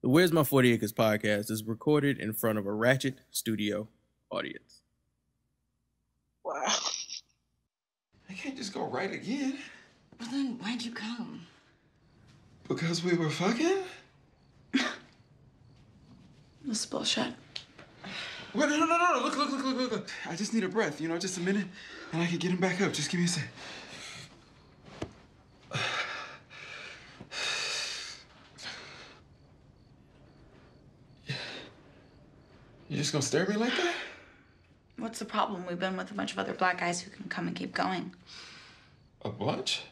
The Where's My 40 Acres podcast is recorded in front of a ratchet studio audience. Wow. I can't just go right again. Well, then why'd you come? Because we were fucking? This is bullshit. Wait, no. Look. I just need a breath, just a minute, and I can get him back up. Just give me a sec. You just gonna stare at me like that? What's the problem? We've been with a bunch of other black guys who can come and keep going. A bunch?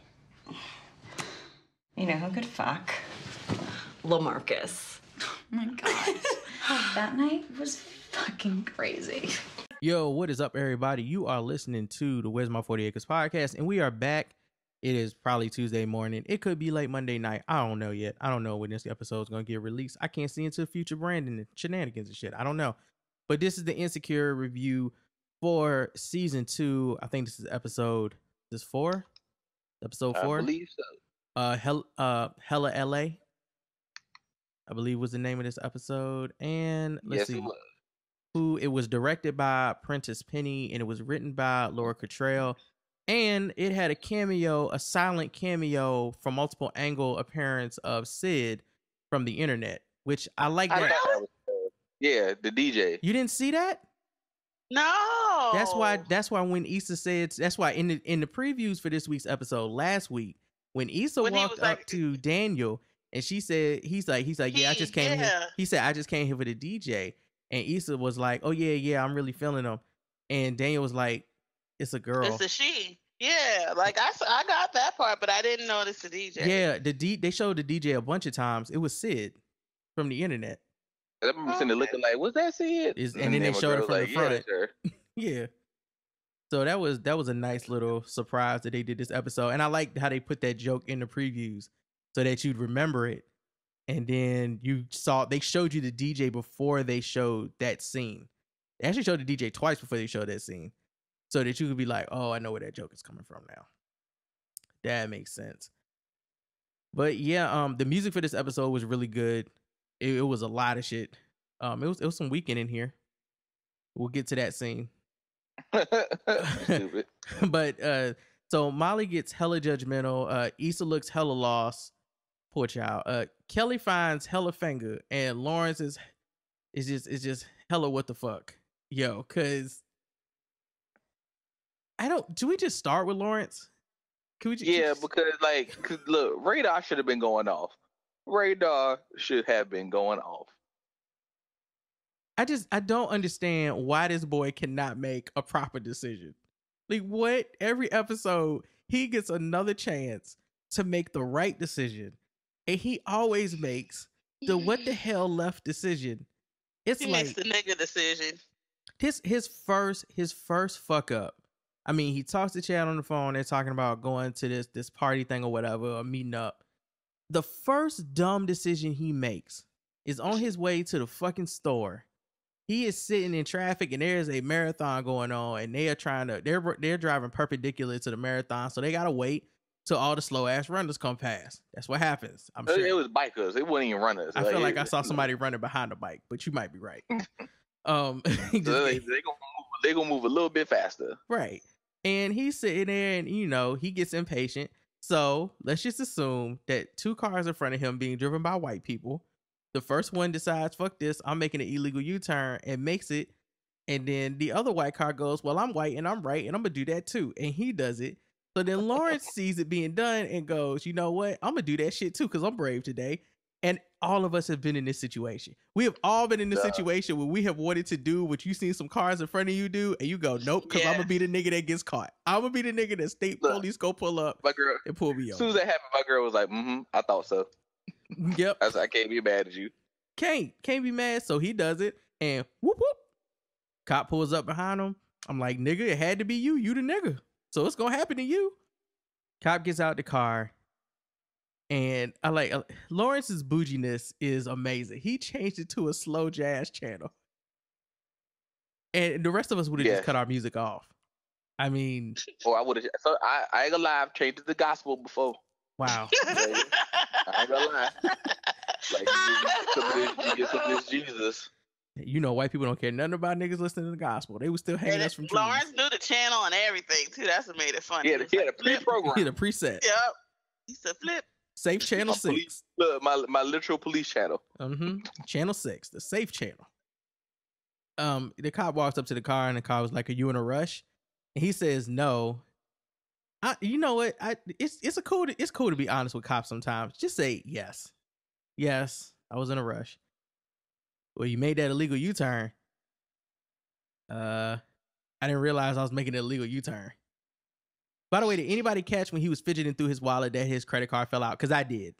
You know who could fuck? LaMarcus. Oh my God. That night was fucking crazy. Yo, what is up, everybody? You are listening to the Where's My 40 Acres podcast, and we are back. It is probably Tuesday morning. It could be late Monday night. I don't know yet. I don't know when this episode is going to get released. I can't see into future branding and shenanigans and shit. I don't know. But this is the Insecure review for season 2. I think this is episode 4? Episode 4? I believe so. Hella LA, I believe was the name of this episode. And let's see. It was directed by Prentice Penny, and it was written by Laura Cottrell. And it had a silent cameo from multiple angle appearance of Sid from the internet, which I like that. Yeah, the DJ. You didn't see that? No. That's why when Issa said, that's why in the previews for this week's episode last week, when Issa walked up to Daniel and she said, he's like, yeah, I just came here. He said, I just came here for the DJ. And Issa was like, oh yeah, I'm really feeling him. And Daniel was like, it's a girl. It's a she. Yeah, like I got that part, but I didn't notice the DJ. Yeah, they showed the DJ a bunch of times. It was Sid from the internet. I remember seeing it looking like, was that Sid? And then they showed it from the front. Yeah, sure. Yeah. So that was a nice little surprise that they did this episode. And I liked how they put that joke in the previews so that you'd remember it. And then they showed you the DJ before they showed that scene. They actually showed the DJ twice before they showed that scene. So that you could be like, oh, I know where that joke is coming from now. That makes sense. But yeah, the music for this episode was really good. It was a lot of shit. It was some Weeknd in here. We'll get to that scene. Stupid. But so Molly gets hella judgmental. Issa looks hella lost. Poor child. Kelly finds hella finger, and Lawrence is just hella what the fuck, yo. Cause do we just start with Lawrence? Can we because look, radar should have been going off. Radar should have been going off. I don't understand why this boy cannot make a proper decision. Like, what? Every episode, he gets another chance to make the right decision, and he always makes the what the hell left decision. He makes the nigga decision. His first fuck up. I mean, he talks to Chad on the phone. They're talking about going to this party thing or whatever, or meeting up. The first dumb decision he makes is on his way to the fucking store. He is sitting in traffic, and there's a marathon going on, and they're driving perpendicular to the marathon, so they gotta wait till all the slow ass runners come past. That's what happens. I'm sure it was bikers. It wasn't even runners. I feel like I saw somebody running behind a bike, but you might be right. They gonna move a little bit faster, right? And he's sitting there, and he gets impatient. So let's just assume that 2 cars in front of him being driven by white people. The first one decides, fuck this, I'm making an illegal U-turn, and makes it. And then the other white car goes, well, I'm white and I'm right, and I'm gonna do that too. And he does it. So then Lawrence sees it being done and goes, you know what? I'm gonna do that shit too, because I'm brave today. And all of us have been in this situation. We have all been in this situation where we have wanted to do what you seen some cars in front of you do, and you go, nope, because I'm gonna be the nigga that gets caught. I'm gonna be the nigga that state police go pull up and pull me over. As soon as that happened, my girl was like, I thought so. Yep. I said, I can't be mad at you. Can't be mad. So he does it, and whoop whoop. Cop pulls up behind him. I'm like, nigga, it had to be you. You the nigga. So it's gonna happen to you. Cop gets out the car. And I like Lawrence's bouginess is amazing. He changed it to a slow jazz channel. And the rest of us would have just cut our music off. I mean, or I would have. So I ain't gonna lie, I've changed it to gospel before. Wow. I ain't gonna lie. Like you get some of this Jesus. You know, white people don't care nothing about niggas listening to the gospel. They was still hanging us from trees. Lawrence knew the channel and everything too. That's what made it funny. He had a pre-program. He had a preset. Yep. He said flip. Safe channel 6. Look, my literal police channel. Channel 6, the safe channel. The cop walks up to the car and the car was like, "Are you in a rush?" And he says, "No." You know what? It's cool to be honest with cops sometimes. Just say yes. Yes, I was in a rush. Well, you made that illegal U-turn. I didn't realize I was making an illegal U-turn. By the way, did anybody catch when he was fidgeting through his wallet that his credit card fell out? Because I did.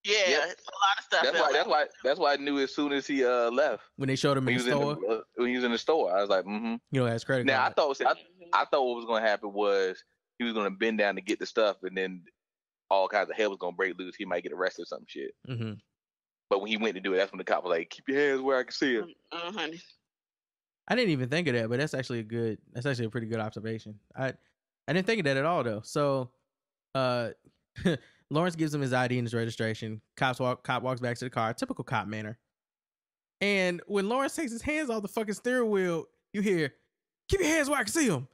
Yeah, a lot of stuff. That's why I knew as soon as he left. When they showed him in the store. When he was in the store, I was like, You know, his credit now, card. I thought what was going to happen was he was going to bend down to get the stuff, and then all kinds of hell was going to break loose. He might get arrested or some shit. Mm-hmm. But when he went to do it, that's when the cop was like, "Keep your hands where I can see them." Honey. I didn't even think of that, but that's actually a pretty good observation. I didn't think of that at all though. So Lawrence gives him his ID and his registration. Cop walks back to the car, typical cop manner. And when Lawrence takes his hands off the fucking steering wheel, you hear, "Keep your hands where I can see them."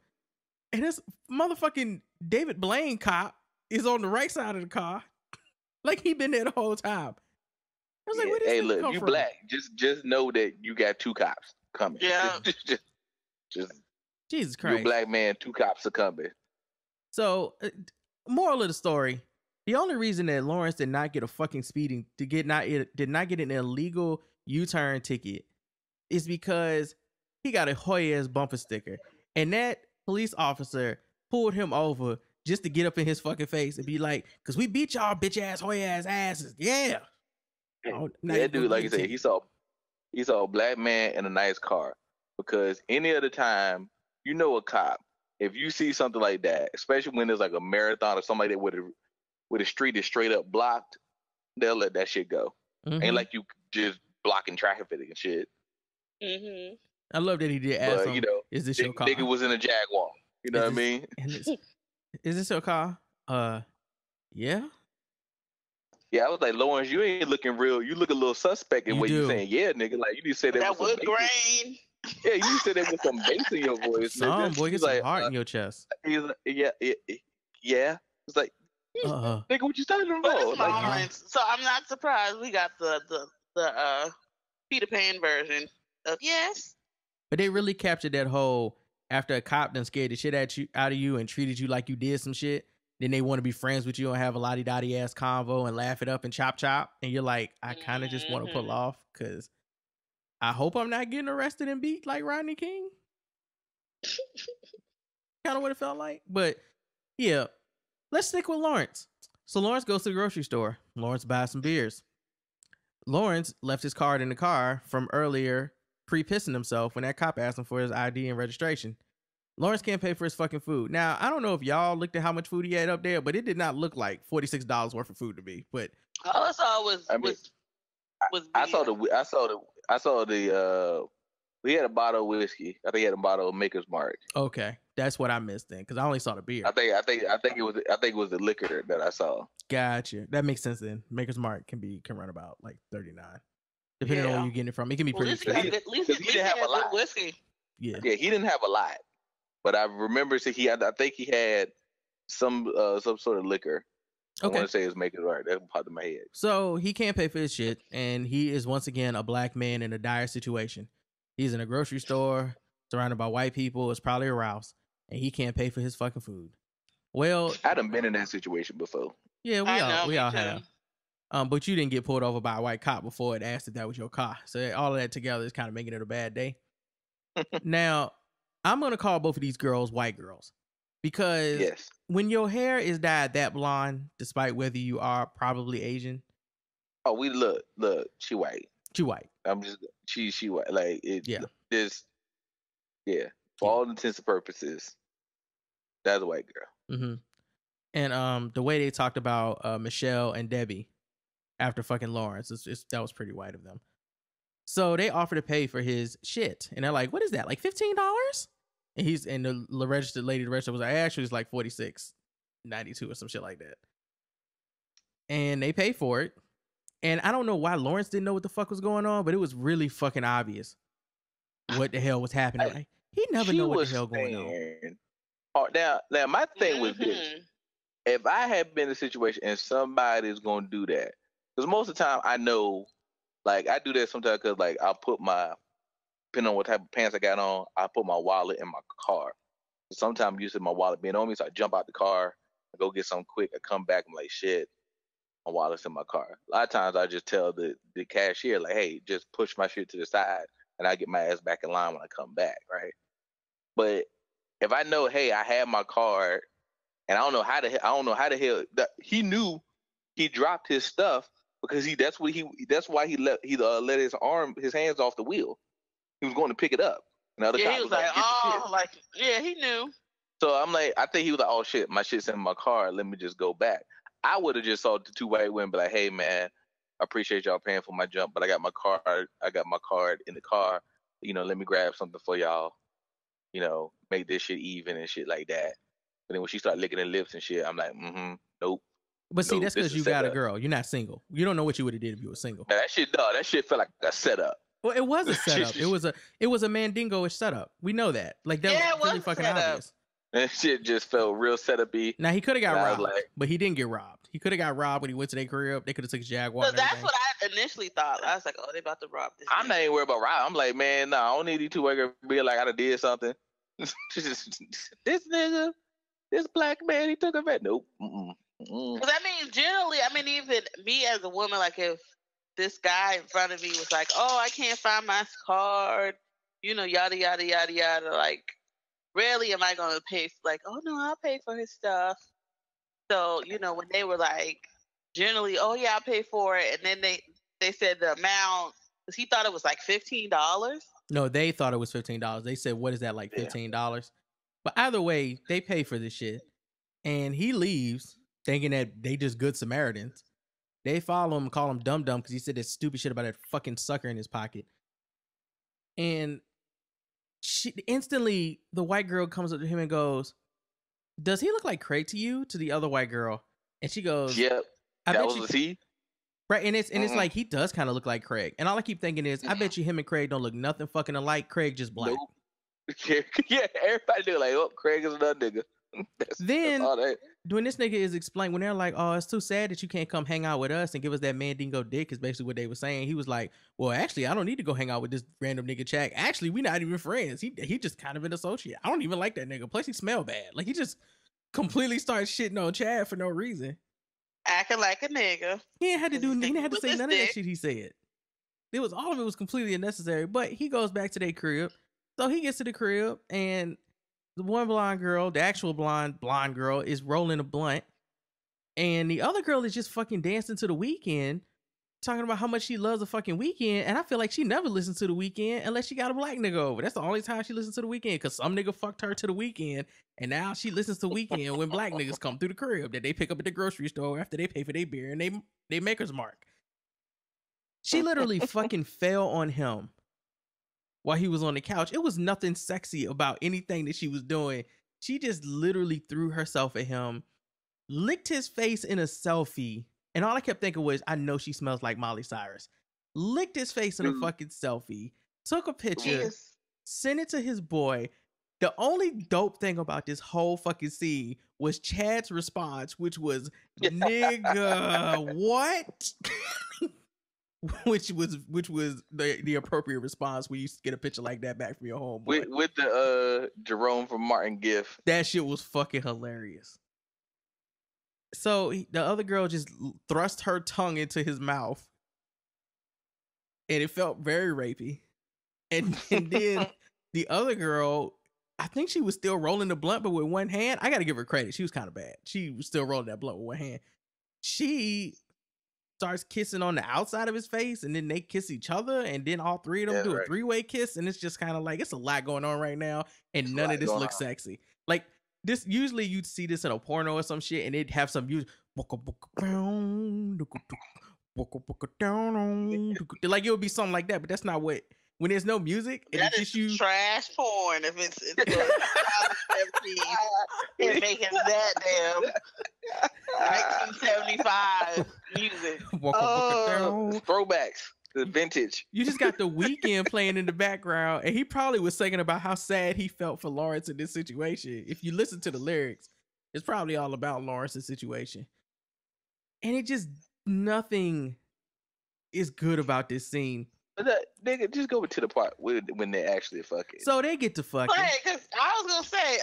And this motherfucking David Blaine cop is on the right side of the car. Like he been there the whole time. I was like, where "Hey, this look, come you from?" black. Just know that you got 2 cops coming. Yeah. just Jesus Christ. you a black man, 2 cops are coming. So, moral of the story: the only reason that Lawrence did not get a fucking did not get an illegal U-turn ticket is because he got a Hoyas bumper sticker, and that police officer pulled him over just to get up in his fucking face and be like, "Cause we beat y'all bitch ass Hoyas asses, yeah." That dude, like you said, he saw a black man in a nice car. Because any other time, you know, a cop, if you see something like that, especially when there's like a marathon or somebody that where the street is straight up blocked, they'll let that shit go. Ain't like you just blocking traffic and shit. Mm-hmm. I love that he did ask him, "Is this your car?" Nigga was in a Jaguar. You know what I mean? Is this your car? Yeah. Yeah, I was like, "Lawrence, you ain't looking real. You look a little suspect in what you saying." Yeah, nigga, like you need to say that. That wood grain. Yeah, you need to say that with some bass in your voice. Some boy, get some like, heart in your chest. He's like, yeah. It's like, nigga, what you starting to roll? Like, so I'm not surprised we got the Peter Pan version of yes. But they really captured that whole after a cop done scared the shit out of you and treated you like you did some shit. Then they want to be friends with you and have a lottie-dottie ass convo and laugh it up and chop. And you're like, I kind of just want to pull off because I hope I'm not getting arrested and beat like Rodney King. Kind of what it felt like. But yeah, let's stick with Lawrence. So Lawrence goes to the grocery store. Lawrence buys some beers. Lawrence left his card in the car from earlier, pre-pissing himself when that cop asked him for his ID and registration. Lawrence can't pay for his fucking food. Now, I don't know if y'all looked at how much food he had up there, but it did not look like $46 worth of food to me. But all I saw was I saw the we had a bottle of whiskey. I think he had a bottle of Maker's Mark. Okay, that's what I missed then, because I only saw the beer. I think it was the liquor that I saw. Gotcha. That makes sense then. Maker's Mark can run about like $39, depending on where you're getting it from. It can be pretty expensive. At least he didn't have a lot. Whiskey. Yeah, he didn't have a lot, but I remember I think he had some sort of liquor. Okay. I want to say it's Maker's Mark. That popped in my head. So he can't pay for his shit, and he is once again a black man in a dire situation. He's in a grocery store, surrounded by white people. It's probably a Rouse, and he can't pay for his fucking food. Well, I done been in that situation before. Yeah, we all have. But you didn't get pulled over by a white cop before it asked if that was your car. So all of that together is kind of making it a bad day. Now, I'm gonna call both of these girls white girls. Because when your hair is dyed that blonde, despite whether you are probably Asian. Oh, we look, she white. She white. I'm just she white. Like it. Yeah. For all intents and purposes, that's a white girl. Mm-hmm. And the way they talked about Michelle and Debbie after fucking Lawrence, that was pretty white of them. So they offer to pay for his shit, and they're like, "What is that? Like $15?" And the lady was like, "Actually, it's like $46.92 or some shit like that." And they pay for it. And I don't know why Lawrence didn't know what the fuck was going on, but it was really fucking obvious what the hell was happening. Like, he never know what the hell going on. Oh, now my thing was this. If I had been in a situation and somebody's going to do that, because most of the time I know, like, I do that sometimes because, like, I'll put depending on what type of pants I got on, I put my wallet in my car. Sometimes I'm used to my wallet being on me, so I jump out the car, I go get something quick, I come back, I'm like, shit, my wallet's in my car. A lot of times I just tell the cashier, like, hey, just push my shit to the side, and I get my ass back in line when I come back, right? But if I know, hey, I have my card, and I don't know how the hell he knew he dropped his stuff because that's why he let his hands off the wheel. He was going to pick it up. He was like, he knew. So I'm like, I think he was like, oh shit, my shit's in my car. Let me just go back. I would have just saw the two white women, be like, hey man, I appreciate y'all paying for my jump, but I got my card in the car. Let me grab something for y'all. Make this shit even and shit like that. But then when she started licking her lips and shit, I'm like, nope. But see, that's because you got a girl. You're not single. You don't know what you would have did if you were single. Man, that shit felt like a setup. Well, it was a setup. It was a Mandingo-ish setup. We know that. Like, that was really fucking obvious. That shit just felt real setup-y. Now, he could have got robbed, but he didn't get robbed. He could have got robbed when he went to their crib. They could have took his Jaguar. So that's what I initially thought. I was like, oh, they about to rob this. I'm not even worried about rob. I'm like, man, no, I don't need these two white girls to be like, I done did something. This nigga, this black man, he took a vet. Nope. Because generally, even me as a woman, like if this guy in front of me was like, oh, I can't find my card, yada, yada, yada, yada. Like, rarely am I going to pay, oh, no, I'll pay for his stuff. So, when they were like, generally, oh, yeah, I'll pay for it. And then they said the amount, because he thought it was like $15. No, they thought it was $15. They said, what is that, like $15? But either way, they pay for this shit. And he leaves thinking that they just good Samaritans. They follow him and call him dum-dum because he said that stupid shit about that fucking sucker in his pocket. And instantly, the white girl comes up to him and goes, does he look like Craig to you? To the other white girl. And she goes, yep. That was he. Right, and it's like he does kind of look like Craig. And all I keep thinking is, I bet you him and Craig don't look nothing fucking alike. Craig just black. Nope. Yeah, everybody do like, oh, Craig is another nigga. Then when this nigga is explaining, when they're like, oh, it's too sad that you can't come hang out with us and give us that Mandingo dick, is basically what they were saying. He was like, well, actually, I don't need to go hang out with this random nigga Chad. Actually, we not even friends. He just kind of an associate. I don't even like that nigga. Plus, he smell bad. Like, he just completely started shitting on Chad for no reason. Acting like a nigga. He didn't have to say none of that shit he said. All of it was completely unnecessary. But he goes back to their crib. So he gets to the crib and the one blonde girl, the actual blonde girl, is rolling a blunt. And the other girl is just fucking dancing to The Weeknd, talking about how much she loves the fucking Weeknd. And I feel like she never listens to The Weeknd unless she got a black nigga over. That's the only time she listens to The Weeknd, because some nigga fucked her to The Weeknd. And now she listens to Weeknd when black niggas come through the crib that they pick up at the grocery store after they pay for their beer and they Maker's Mark. She literally fucking fell on him while he was on the couch. It was nothing sexy about anything that she was doing. She just literally threw herself at him, licked his face in a selfie, and all I kept thinking was, I know she smells like Miley Cyrus. Licked his face in a fucking selfie, took a picture, sent it to his boy. The only dope thing about this whole fucking scene was Chad's response, which was, nigga, what? which was the appropriate response when you get a picture like that back from your homeboy. With the Jerome from Martin gif. That shit was fucking hilarious. So the other girl just thrust her tongue into his mouth, and it felt very rapey. And then the other girl, I think she was still rolling the blunt, but with one hand. I got to give her credit. She was kind of bad. She was still rolling that blunt with one hand. She starts kissing on the outside of his face, and then they kiss each other, and then all three of them do a three-way kiss, and it's just kind of like, it's a lot going on right now, and none of this looks sexy. Like, this, usually you'd see this in a porno or some shit, and it'd have some music. Like, it would be something like that, but that's not what. When there's no music, and that is you trash porn. If it's 17 and making that damn 1975 music. Throwbacks. The vintage. You just got The Weeknd playing in the background, and he probably was singing about how sad he felt for Lawrence in this situation. If you listen to the lyrics, it's probably all about Lawrence's situation. And it just, nothing is good about this scene. Nigga, just go to the part when they actually fucking. So they get to fucking. Right, because I was gonna say,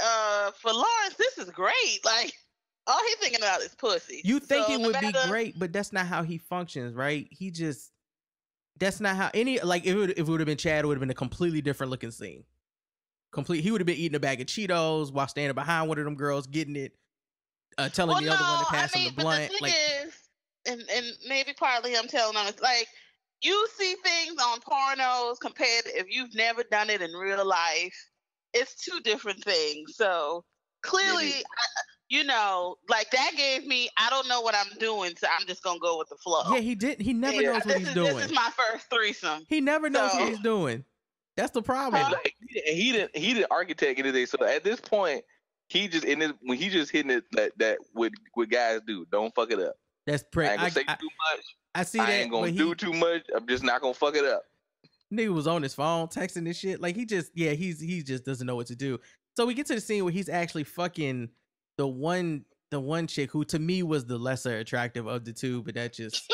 for Lawrence, this is great. Like, all he's thinking about is pussy. You think it would be great, but that's not how he functions, right? That's not how if it would have been Chad, it would have been a completely different looking scene. He would have been eating a bag of Cheetos while standing behind one of them girls, getting it, telling the other one to pass him the blunt. The thing is, and maybe partly I'm telling them, it's like, you see things on pornos compared to if you've never done it in real life. It's two different things. So clearly, like that gave me, I don't know what I'm doing, so I'm just going to go with the flow. Yeah, he did. He never knows what he's doing. This is my first threesome. He never knows what he's doing. That's the problem. Like, he didn't architect anything. So at this point, he just hitting it that what guys do. Don't fuck it up. That's pretty. I ain't gonna say too much. I see that. I ain't gonna do too much. I'm just not gonna fuck it up. Nigga was on his phone texting this shit. Like he just doesn't know what to do. So we get to the scene where he's actually fucking the one chick who to me was the lesser attractive of the two, but that's just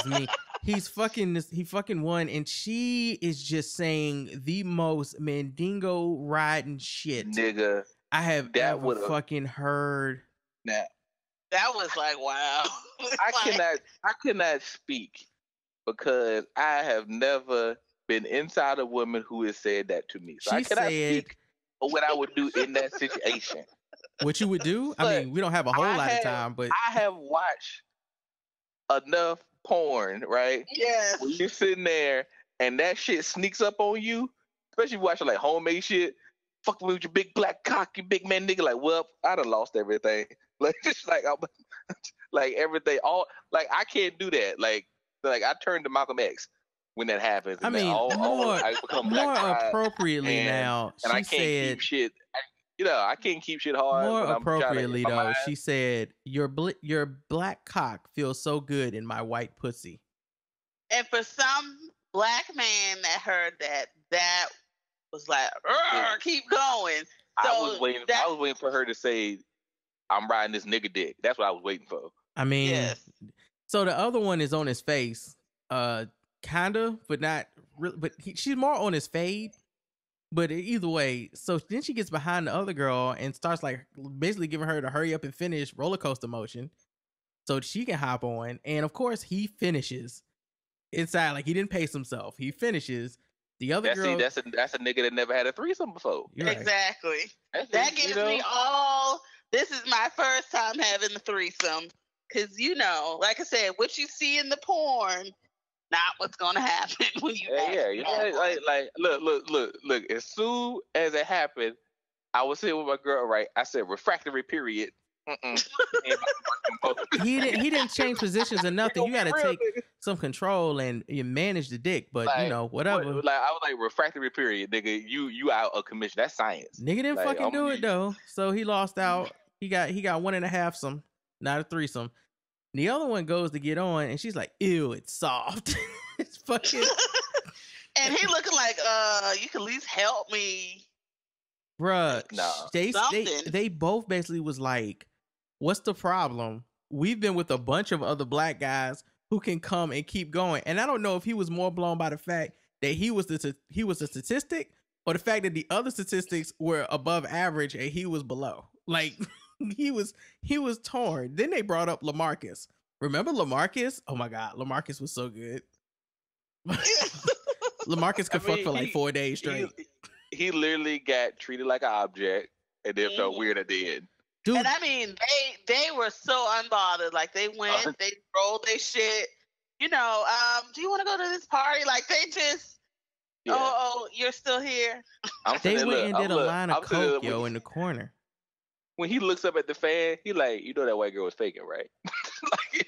me. He fucking one, and she is just saying the most mandingo riding shit, nigga, I have ever fucking heard. Nah. That was like, wow. I cannot speak because I have never been inside a woman who has said that to me. So I cannot speak for what I would do in that situation. What you would do? I mean, we don't have a whole lot of time, but I have watched enough porn, right? Yes. When you're sitting there and that shit sneaks up on you, especially watching like homemade shit. Fuck me with your big black cock, you big man nigga. Like, well, I'd have lost everything. Like, just like everything. All like I can't do that. Like I turned to Malcolm X when that happens. I mean, I become more appropriately now. And I can't keep shit. I can't keep shit hard. More appropriately though, she said, "Your black cock feels so good in my white pussy." And for some black man that heard that was like, keep going. So I was waiting for her to say, "I'm riding this nigga dick." That's what I was waiting for. I mean, So the other one is on his face, kinda, but not really. But she's more on his fade. But either way, so then she gets behind the other girl and starts like basically giving her to hurry up and finish roller coaster motion, so she can hop on. And of course, he finishes inside like he didn't pace himself. He finishes. The other girl. That's a nigga that never had a threesome before. Right. Exactly. That gives me all. This is my first time having the threesome because like I said, what you see in the porn, not what's gonna happen when you. Like look. As soon as it happened, I was sitting with my girl. Right, I said refractory period. He didn't change positions or nothing. You got to take some control and you manage the dick, but whatever. I was like refractory period, nigga. You out of commission. That's science. Nigga didn't fucking do it though, so he lost out. He got 1.5 some, not a threesome. The other one goes to get on, and she's like, "Ew, it's soft." It's fucking. And he looking like, you can at least help me, bruh. No, they both basically was like, "What's the problem? We've been with a bunch of other black guys who can come and keep going." And I don't know if he was more blown by the fact that he was a statistic, or the fact that the other statistics were above average and he was below. Like he was torn. Then they brought up LaMarcus. Remember LaMarcus? Oh my God, LaMarcus was so good. LaMarcus could fuck for like 4 days straight. He literally got treated like an object and then felt weird at the end. Dude. And I mean, they were so unbothered. Like they went, they rolled their shit. Do you want to go to this party? Like they just, you're still here. They went and did a line of coke, in the corner. When he looks up at the fan, he like, that white girl was faking, right? Like,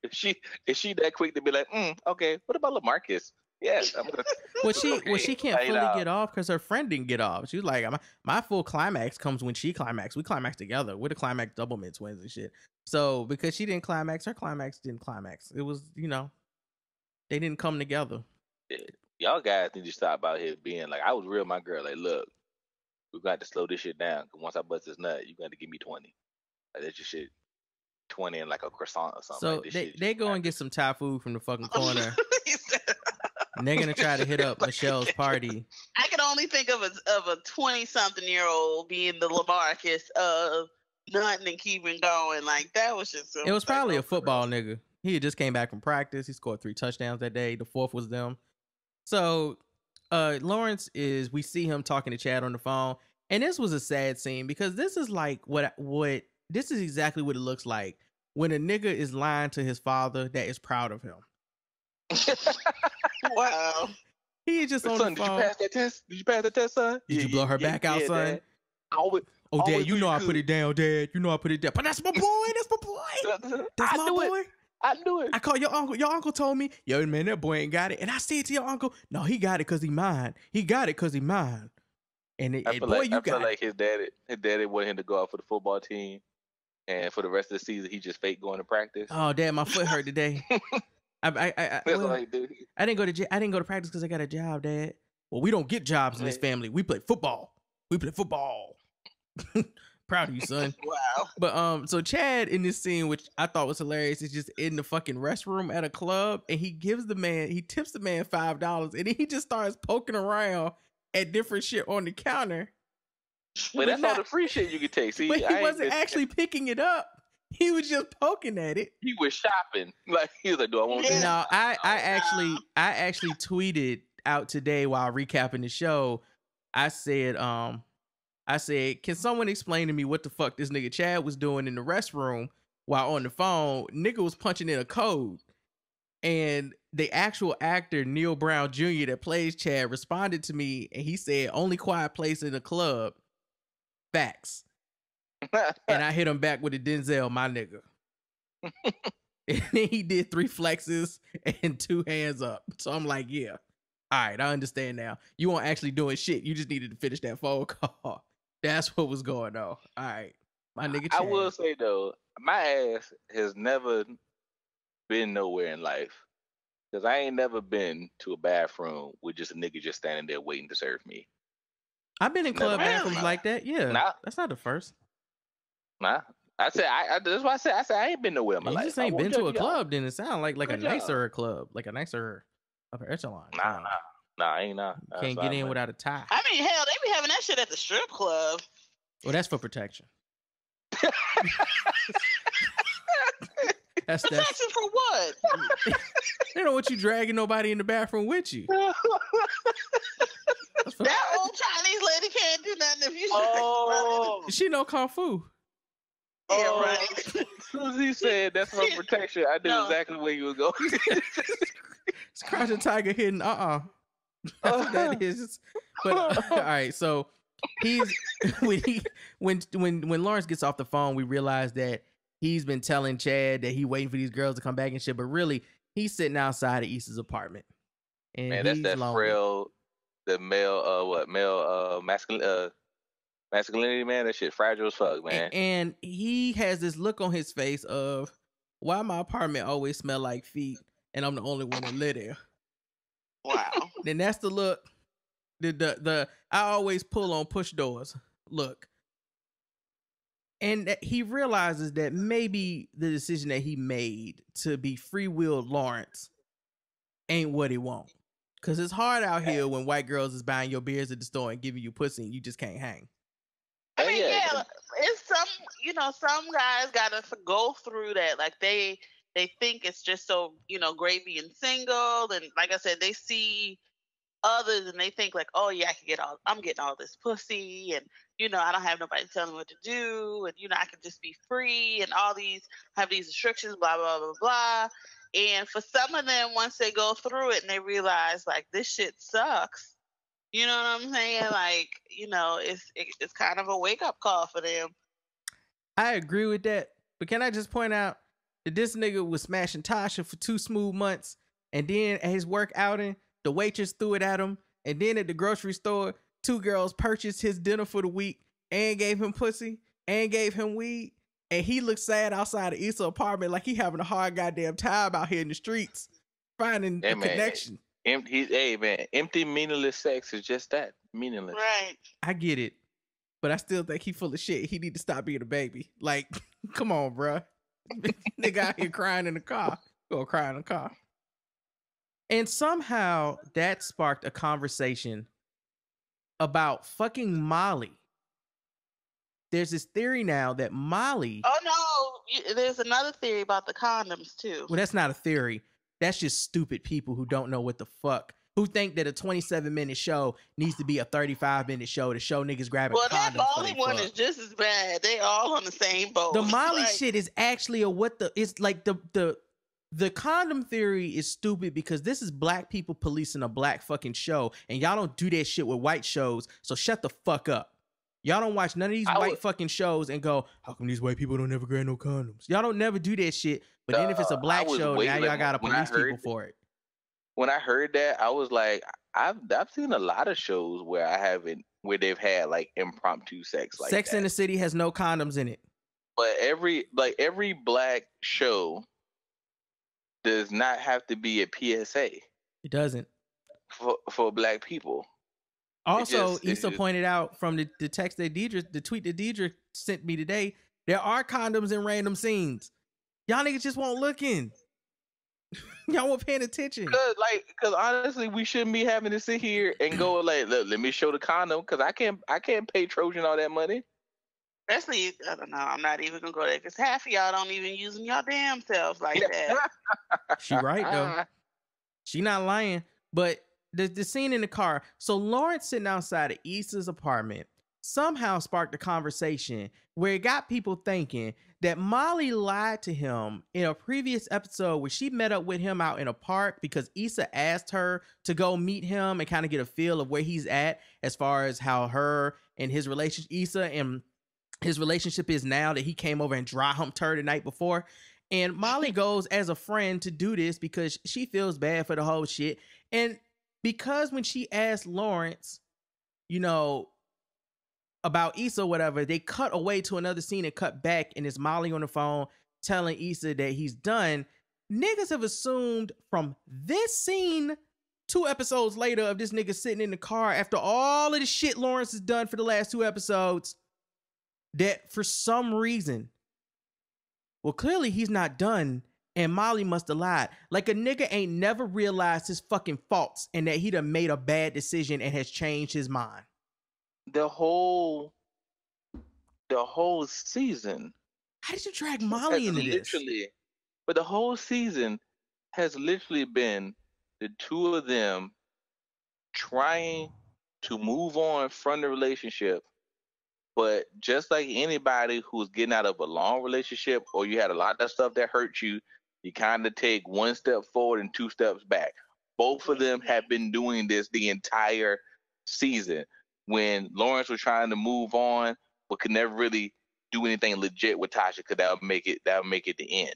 is she that quick to be like, okay, what about LaMarcus? Yes. Well, she can't fully get off because her friend didn't get off. She was like, my full climax comes when she climax. We climax together. We're the climax double mid twins and shit. So because she didn't climax, her climax didn't climax. It was, they didn't come together. Yeah. Y'all guys need to stop out here being like, I was real my girl. Like, look, we got to slow this shit down. Cause once I bust this nut, you got to give me 20. Like, that's your shit. 20 and like a croissant or something. So like, they go and get some Thai food from the fucking corner. And they're gonna try to hit up Michelle's party. I can only think of a 20-something-year-old being the LaMarcus of nothing and keeping going. Like that was just. It was probably a football nigga. He had just came back from practice. He scored 3 touchdowns that day. The 4th was them. So Lawrence we see him talking to Chad on the phone, and this was a sad scene because this is like what this is exactly what it looks like when a nigga is lying to his father that is proud of him. Wow. He just on the phone. Did you pass that test? Did you pass the test, son? Did you blow her back out, son? Dad. Dad, you know I put it down, Dad. You know I put it down. But that's my boy. That's my boy. That's my boy. I knew it. I called your uncle. Your uncle told me, yo, man, that boy ain't got it. And I said to your uncle, no, he got it because he mine. He got it because he mine. And I feel like his daddy wanted him to go out for the football team. And for the rest of the season, he just fake going to practice. Oh, Dad, my foot hurt today. I didn't go to practice because I got a job, Dad. Well, we don't get jobs in this family. We play football. Proud of you, son. Wow. But so Chad in this scene, which I thought was hilarious, is just in the fucking restroom at a club, and he tips the man $5, and then he just starts poking around at different shit on the counter. But that's all the free shit you can take. See, but he wasn't actually picking it up. He was just poking at it. He was shopping. Like he was like, "Do I want this?" No, I actually tweeted out today while recapping the show. I said, can someone explain to me what the fuck this nigga Chad was doing in the restroom while on the phone? Nigga was punching in a code. And the actual actor, Neil Brown Jr., that plays Chad, responded to me and he said, only quiet place in the club. Facts. And I hit him back with a Denzel, my nigga. And then he did 3 flexes and 2 hands up. So I'm like, yeah. All right, I understand now. You weren't actually doing shit. You just needed to finish that phone call. That's what was going on. All right. My nigga Chad. I will say, though, my ass has never been nowhere in life. Because I ain't never been to a bathroom with just a nigga just standing there waiting to serve me. I've been in club bathrooms like that. Yeah. Nah. That's not the first. Nah. I said, that's why I said I ain't been nowhere in my life. You just ain't been to a club, then it sounds like a nicer club, like a nicer upper echelon. Nah, I ain't nah. Can't get in without a tie. I mean, hell, they be having that shit at the strip club. Well, that's for protection. That's protection for what? They don't want you dragging nobody in the bathroom with you. That old Chinese lady can't do nothing if you. She know kung fu. Yeah, right. As soon as he said that's for protection, I knew exactly where you were going. It's Crouching Tiger hidden. That's what that is. But all right, so he's when Lawrence gets off the phone, we realize that he's been telling Chad that he waiting for these girls to come back and shit, but really he's sitting outside of Issa's apartment. And man, that's that lonely. Frail, the male masculinity, man. That shit fragile as fuck, man. And he has this look on his face of, why my apartment always smell like feet and I'm the only one that live there. Wow. Then that's the look. The I always pull on push doors. Look. And he realizes that maybe the decision that he made to be free-willed Lawrence ain't what he wants. Because it's hard out here when white girls is buying your beers at the store and giving you pussy and you just can't hang. I mean, yeah, it's some guys gotta go through that. Like they think it's just so, great being single. And like I said, they see others and they think like, oh yeah, I'm getting all this pussy and, I don't have nobody telling me what to do. And, I can just be free and have these restrictions, blah, blah, blah, blah. And for some of them, once they go through it and they realize like this shit sucks, you know what I'm saying? Like, it's kind of a wake up call for them. I agree with that. But can I just point out that this nigga was smashing Tasha for 2 smooth months. And then at his work outing, the waitress threw it at him. And then at the grocery store, 2 girls purchased his dinner for the week and gave him pussy and gave him weed. And he looks sad outside of Issa's apartment like he having a hard goddamn time out here in the streets finding a connection. Empty, meaningless sex is just that, meaningless. Right. I get it, but I still think he full of shit. He need to stop being a baby. Like, come on, bruh. Nigga out here crying in the car. Go cry in the car. And somehow that sparked a conversation about fucking Molly. There's this theory now that Molly... Oh, no. There's another theory about the condoms, too. Well, that's not a theory. That's just stupid people who don't know what the fuck. Who think that a 27-minute show needs to be a 35-minute show to show niggas grabbing condoms. Well, that Molly one is just as bad. They all on the same boat. The Molly shit is actually it's like the condom theory is stupid because this is black people policing a black fucking show, and y'all don't do that shit with white shows, so shut the fuck up. Y'all don't watch none of these white fucking shows and go, how come these white people don't never grab no condoms? Y'all don't never do that shit, but then if it's a black show, now y'all gotta police people for it. When I heard that, I was like, I've seen a lot of shows where they've had like impromptu sex like Sex that. in the City has no condoms in it. But every black show does not have to be a PSA. It doesn't. For black people. Also, Issa pointed out from the text that the tweet that Deidre sent me today, there are condoms in random scenes. Y'all niggas just won't look in. Y'all weren't paying attention. Cause honestly, we shouldn't be having to sit here and go like, let me show the condom, cause I can't pay Trojan all that money. Especially, I don't know, I'm not even gonna go there because half of y'all don't even use them y'all damn selves like that. She right though. She not lying. But the scene in the car. So Lawrence sitting outside of Issa's apartment somehow sparked a conversation where it got people thinking that Molly lied to him in a previous episode where she met up with him out in a park because Issa asked her to go meet him and kind of get a feel of where he's at as far as how her and his relationship, Issa and his relationship is now that he came over and dry humped her the night before. And Molly goes as a friend to do this because she feels bad for the whole shit. And because when she asked Lawrence, about Issa or whatever, they cut away to another scene and cut back, and it's Molly on the phone telling Issa that he's done. Niggas have assumed from this scene 2 episodes later of this nigga sitting in the car after all of the shit Lawrence has done for the last 2 episodes that for some reason, well, clearly he's not done and Molly must have lied. Like a nigga ain't never realized his fucking faults and that he done made a bad decision and has changed his mind. The whole season. How did you drag Molly into this? But the whole season has literally been the 2 of them trying to move on from the relationship. But just like anybody who's getting out of a long relationship or you had a lot of stuff that hurt you, you kind of take 1 step forward and 2 steps back. Both of them have been doing this the entire season. When Lawrence was trying to move on, but could never really do anything legit with Tasha, because that would make it the end.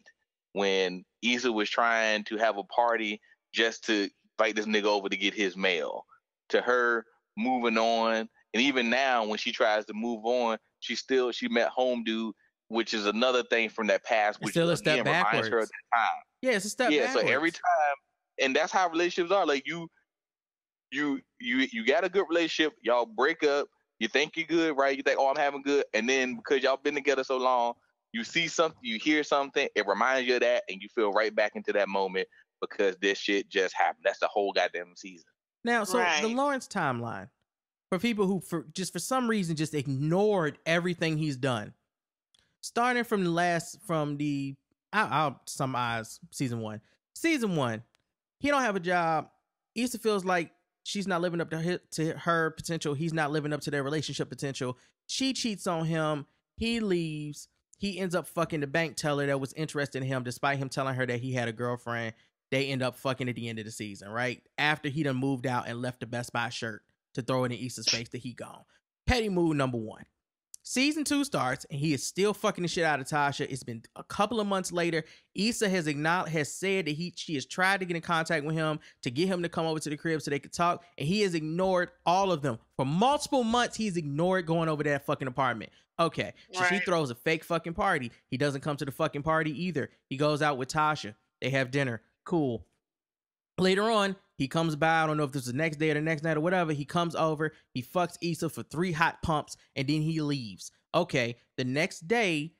When Issa was trying to have a party just to fight this nigga over to get his mail, to her moving on, and even now when she tries to move on, she met home dude, which is another thing from that past, which still a step backwards. Reminds her of that time. Yeah, it's a step backwards. So every time, and that's how relationships are. Like you got a good relationship, y'all break up, you think you're good, right? You think, oh, I'm having good, and then because y'all been together so long, you see something, you hear something, it reminds you of that, and you feel right back into that moment because this shit just happened. That's the whole goddamn season. Now, so the Lawrence timeline, for people who for some reason just ignored everything he's done, starting from season one. Season 1, he don't have a job. Issa feels like she's not living up to her potential. He's not living up to their relationship potential. She cheats on him. He leaves. He ends up fucking the bank teller that was interested in him, despite him telling her that he had a girlfriend. They end up fucking at the end of the season, right? After he done moved out and left the Best Buy shirt to throw it in Issa's face that he gone. Petty move number 1. Season 2 starts, and he is still fucking the shit out of Tasha. It's been a couple of months later. Issa has said that she has tried to get in contact with him to get him to come over to the crib so they could talk, and he has ignored all of them. For multiple months, he's ignored going over to that fucking apartment. Okay, so she throws a fake fucking party. He doesn't come to the fucking party either. He goes out with Tasha. They have dinner. Cool. Later on, he comes by. I don't know if this is the next day or the next night or whatever. He comes over. He fucks Issa for 3 hot pumps, and then he leaves. Okay, the next day,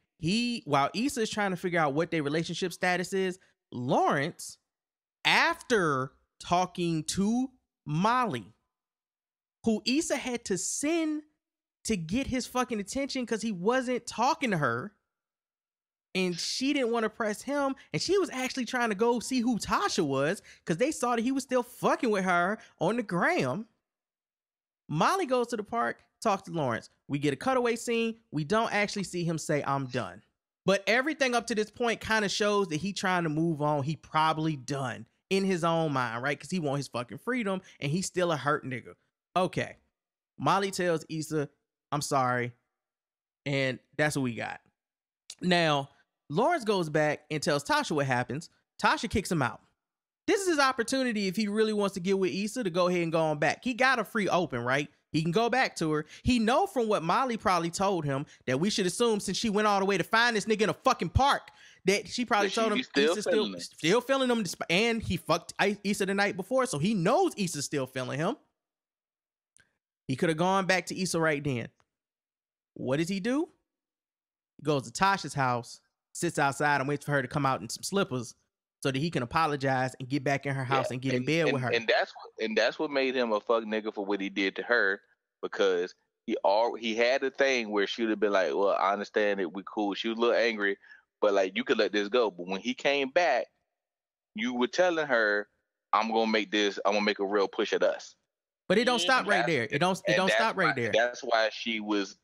while Issa is trying to figure out what their relationship status is, Lawrence, after talking to Molly, who Issa had to send to get his fucking attention because he wasn't talking to her, and she didn't want to press him, and she was actually trying to go see who Tasha was because they saw that he was still fucking with her on the gram. Molly goes to the park, talks to Lawrence. We get a cutaway scene. We don't actually see him say, I'm done. But everything up to this point kind of shows that he trying to move on. He probably done in his own mind, right? Because he want his fucking freedom, and he's still a hurt nigga. Okay. Molly tells Issa, I'm sorry. And that's what we got. Now, Lawrence goes back and tells Tasha what happens. Tasha kicks him out. This is his opportunity if he really wants to get with Issa to go ahead and go on back. He got a free open, right? He can go back to her. He know from what Molly probably told him that we should assume since she went all the way to find this nigga in a fucking park that she probably told him Issa's still feeling him, and he fucked Issa the night before, so he knows Issa's still feeling him. He could have gone back to Issa right then. What does he do? He goes to Tasha's house, sits outside and waits for her to come out in some slippers so that he can apologize and get back in her house and get in bed with her. And that's what made him a fuck nigga for what he did to her, because he had a thing where she would have been like, well, I understand it, we cool. She was a little angry, but like, you could let this go. But when he came back, you were telling her, I'm gonna make a real push at us. But it don't stop right there. It don't stop right there. That's why she was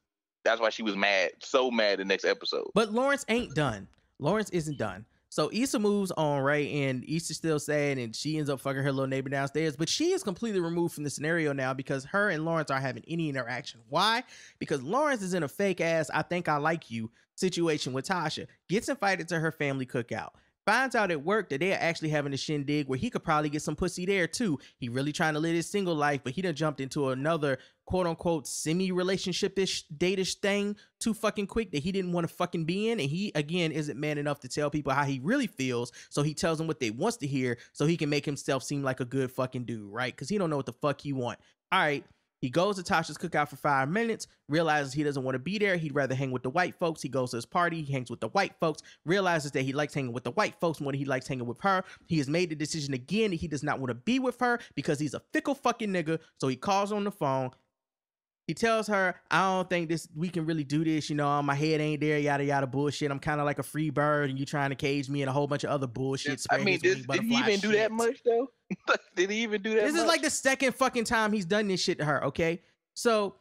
mad, so mad the next episode. But Lawrence ain't done. Lawrence isn't done. So Issa moves on, right? And Issa's still sad, and she ends up fucking her little neighbor downstairs. But she is completely removed from the scenario now because her and Lawrence aren't having any interaction. Why? Because Lawrence is in a fake ass I think I like you situation with Tasha. Gets invited to her family cookout. Finds out at work that they're actually having a shindig where he could probably get some pussy there too. He really trying to live his single life, but he done jumped into another quote unquote semi-relationship-ish date-ish thing too fucking quick that he didn't want to fucking be in. And he, again, isn't man enough to tell people how he really feels. So he tells them what they wants to hear so he can make himself seem like a good fucking dude, right? Because he don't know what the fuck he want. All right. He goes to Tasha's cookout for 5 minutes, realizes he doesn't want to be there. He'd rather hang with the white folks. He goes to his party. He hangs with the white folks, realizes that he likes hanging with the white folks more than he likes hanging with her. He has made the decision again that he does not want to be with her because he's a fickle fucking nigga. So he calls on the phone. He tells her, I don't think we can really do this. You know, my head ain't there, yada, yada bullshit. I'm kind of like a free bird and you trying to cage me and a whole bunch of other bullshit. I mean, did he even do that much though? Did he even do that much? This is like the second fucking time he's done this shit to her, okay? So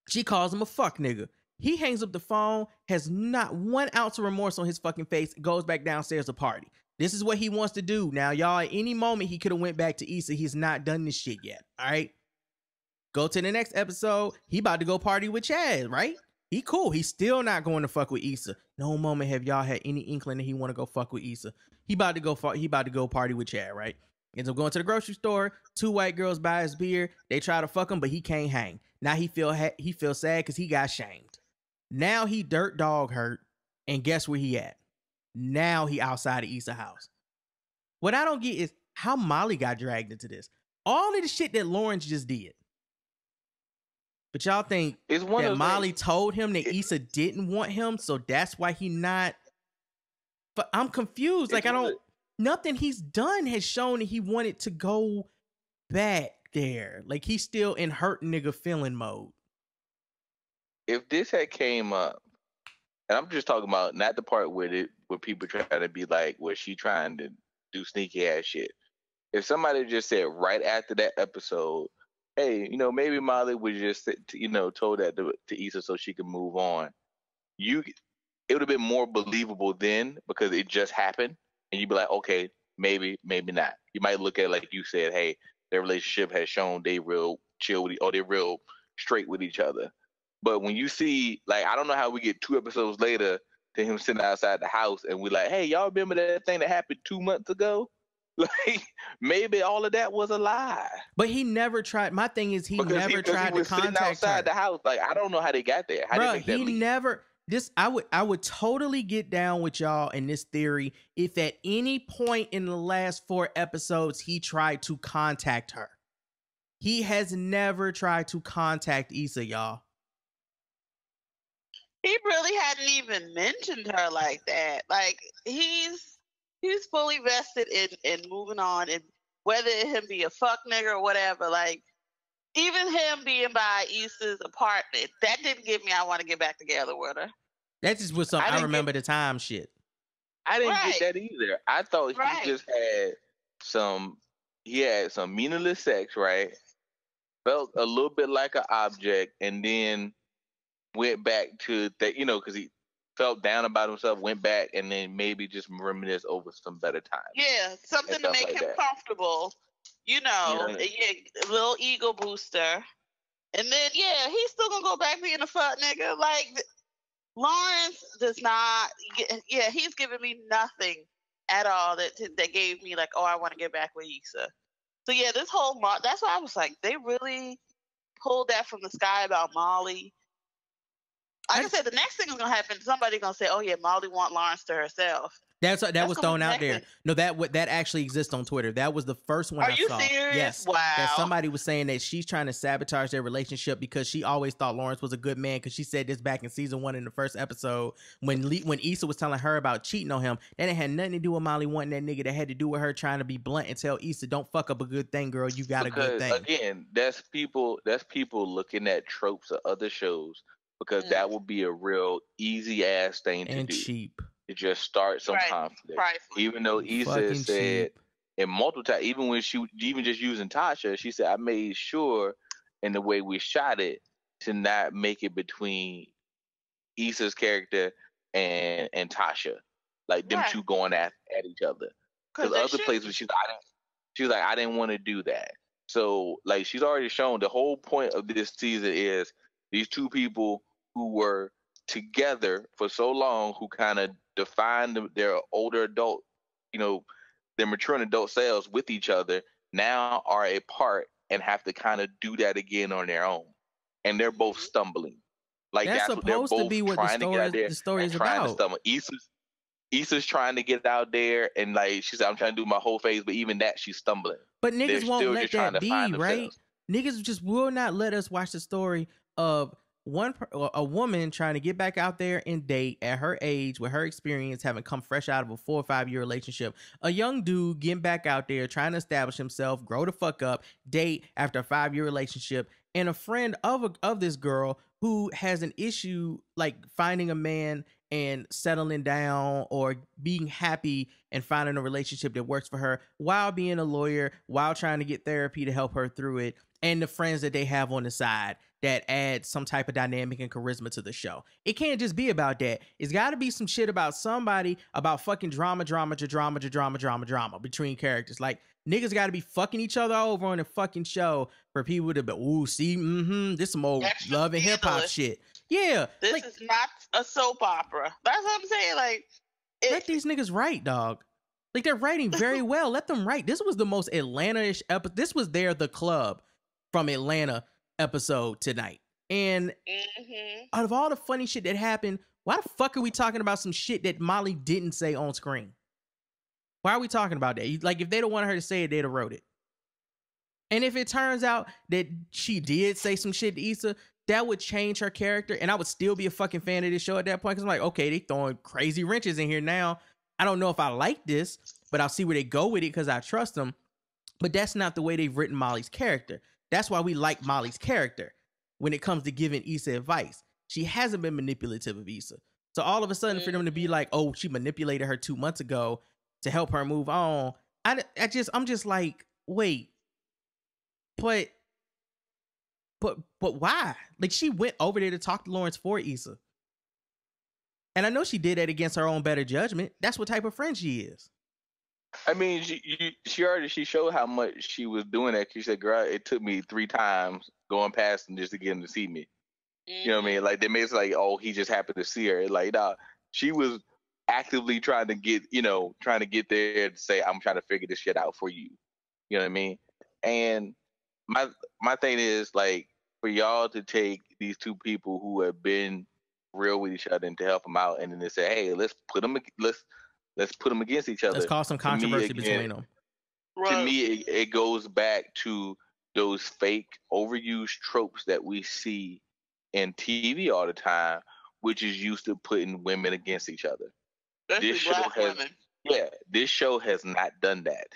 she calls him a fuck nigga. He hangs up the phone, has not 1 ounce of remorse on his fucking face, goes back downstairs to party. This is what he wants to do. Now, y'all, at any moment, he could have went back to Issa. He's not done this shit yet, all right? Go to the next episode. He about to go party with Chad, right? He cool. He's still not going to fuck with Issa. No moment have y'all had any inkling that he want to go fuck with Issa. He about to go party with Chad, right? Ends up going to the grocery store. 2 white girls buy his beer. They try to fuck him, but he can't hang. Now he feel sad because he got shamed. Now he dirt dog hurt, and guess where he at? Now he outside of Issa's house. What I don't get is how Molly got dragged into this. All of the shit that Lawrence just did. But y'all think that Molly told him that Issa didn't want him, so that's why he not. But I'm confused. Like, nothing he's done has shown that he wanted to go back there. Like, he's still in hurt nigga feeling mode. If this had came up, and I'm just talking about not the part where people try to be like, where she trying to do sneaky ass shit. If somebody just said right after that episode, hey, maybe Molly would just, told that to Issa so she could move on. It would have been more believable then because it just happened. And you'd be like, okay, maybe not. You might look at it like you said, hey, their relationship has shown they real chill with, or they real straight with each other. But when you see, like, I don't know how we get 2 episodes later to him sitting outside the house and we're like, hey, y'all remember that thing that happened 2 months ago? Like, maybe all of that was a lie. But he never tried. My thing is, he never tried to contact outside her. the house. Like, I don't know how they got there. How Bro, they make that leap? never. I would totally get down with y'all in this theory if at any point in the last 4 episodes he tried to contact her. He has never tried to contact Issa, y'all. He really hadn't even mentioned her like that. Like, he's fully vested in moving on, and whether him be a fuck nigga or whatever, like, even him being by Issa's apartment, that didn't give me I want to get back together with her. That just was some I remember the time shit. I didn't get that either. I thought he just had some meaningless sex, right? Felt a little bit like an object, and then went back to that, because he felt down about himself, went back, and then maybe just reminisce over some better times. Yeah, something to make him comfortable, a little ego booster. And then, he's still gonna go back being a fuck nigga. Like, Lawrence does not, he's giving me nothing at all that gave me, like, oh, I want to get back with Issa. So, this whole, that's why I was like, they really pulled that from the sky about Molly. Like I said, the next thing is gonna happen. Somebody's gonna say, "Oh yeah, Molly want Lawrence to herself." That was thrown out there. No, that actually exists on Twitter. That was the first one I saw. Are you serious? Yes. Wow. That somebody was saying that she's trying to sabotage their relationship because she always thought Lawrence was a good man, because she said this back in season 1 in the first episode when Issa was telling her about cheating on him. That it had nothing to do with Molly wanting that nigga. That had to do with her trying to be blunt and tell Issa, "Don't fuck up a good thing, girl. You got a good thing." Again, that's people looking at tropes of other shows, because that would be a real easy ass thing to do. And cheap. To just start some conflict. Even though Issa said in multiple times, even when she even just using Tasha, she said, I made sure in the way we shot it to not make it between Issa's character and Tasha. Like them two going at each other. Because other places she's like, I didn't want to do that. So like she's already shown the whole point of this season is these two people who were together for so long, who kind of defined their older adult, their maturing adult selves with each other, now are apart and have to kind of do that again on their own. And they're both stumbling. Like that's what they're both to be what the story is about. Issa's trying to get out there, and like she said, I'm trying to do my whole phase, but even that she's stumbling. But niggas won't let that be, right? Niggas just will not let us watch the story of a woman trying to get back out there and date at her age with her experience, having come fresh out of a 4 or 5 year relationship. A young dude getting back out there trying to establish himself, grow the fuck up, date after a 5-year relationship, and a friend of this girl who has an issue like finding a man and settling down or being happy and finding a relationship that works for her while being a lawyer, while trying to get therapy to help her through it, and the friends that they have on the side that add some type of dynamic and charisma to the show. It can't just be about that. It's got to be some shit about somebody, about fucking drama between characters. Like, niggas got to be fucking each other over on a fucking show for people to be, this some old love and hip hop shit. Yeah. This is not a soap opera. That's what I'm saying. Like, let these niggas write, dog. Like, they're writing very well. Let them write. This was the most Atlanta-ish episode. This was The Club from Atlanta episode tonight. And out of all the funny shit that happened, why the fuck are we talking about some shit that Molly didn't say on screen? Why are we talking about that? Like, if they don't want her to say it, they'd have wrote it. And if it turns out that she did say some shit to Issa, that would change her character, and I would still be a fucking fan of this show at that point, because I'm like, okay, they throwing crazy wrenches in here now. I don't know if I like this, but I'll see where they go with it because I trust them. But that's not the way they've written Molly's character. That's why we like Molly's character when it comes to giving Issa advice. She hasn't been manipulative of Issa. So all of a sudden for them to be like, oh, she manipulated her 2 months ago to help her move on. I'm just like, wait, but why? Like, she went over there to talk to Lawrence for Issa. And I know she did that against her own better judgment. That's what type of friend she is. I mean, she showed how much she was doing that. She said, girl, it took me 3 times going past them just to get them to see me. You know what I mean? Like they made it like, oh, he just happened to see her. Like, nah, she was actively trying to get there and say, I'm trying to figure this shit out for you. You know what I mean? And my thing is like for y'all to take these two people who have been real with each other and to help them out, and then they say, hey, let's put them against each other. Let's cause some controversy between them. To me, it goes back to those fake overused tropes that we see in TV all the time, which is used to putting women against each other. This show has not done that.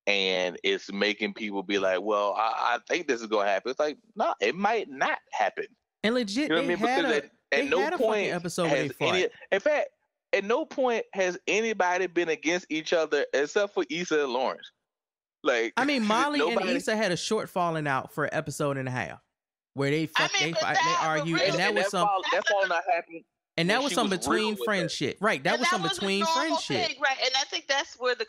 And it's making people be like, well, I think this is going to happen. It's like, no, it might not happen. And legit, you know what I mean? Because at no point episode has in fact, at no point has anybody been against each other except for Issa and Lawrence. Like, I mean, Molly and Issa had a short falling out for an episode and a half where they argued, and that was some that falling out happened. And that was some between friend shit. Right. That was some between friend shit. Right. And I think that's where the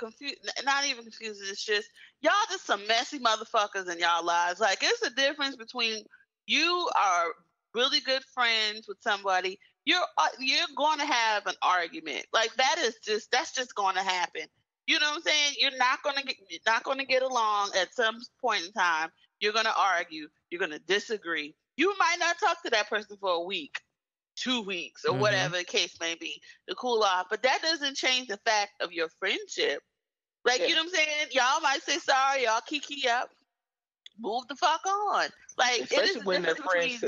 not even confusion, it's just y'all just some messy motherfuckers in y'all lives. Like it's a difference between you are really good friends with somebody. You're going to have an argument. Like that's just going to happen. You know what I'm saying? You're not going to get along at some point in time. You're going to argue. You're going to disagree. You might not talk to that person for a week, 2 weeks, or whatever the case may be to cool off. But that doesn't change the fact of your friendship. Like, you know what I'm saying? Y'all might say sorry, y'all kiki up, move the fuck on. Like, especially it is when they're friends.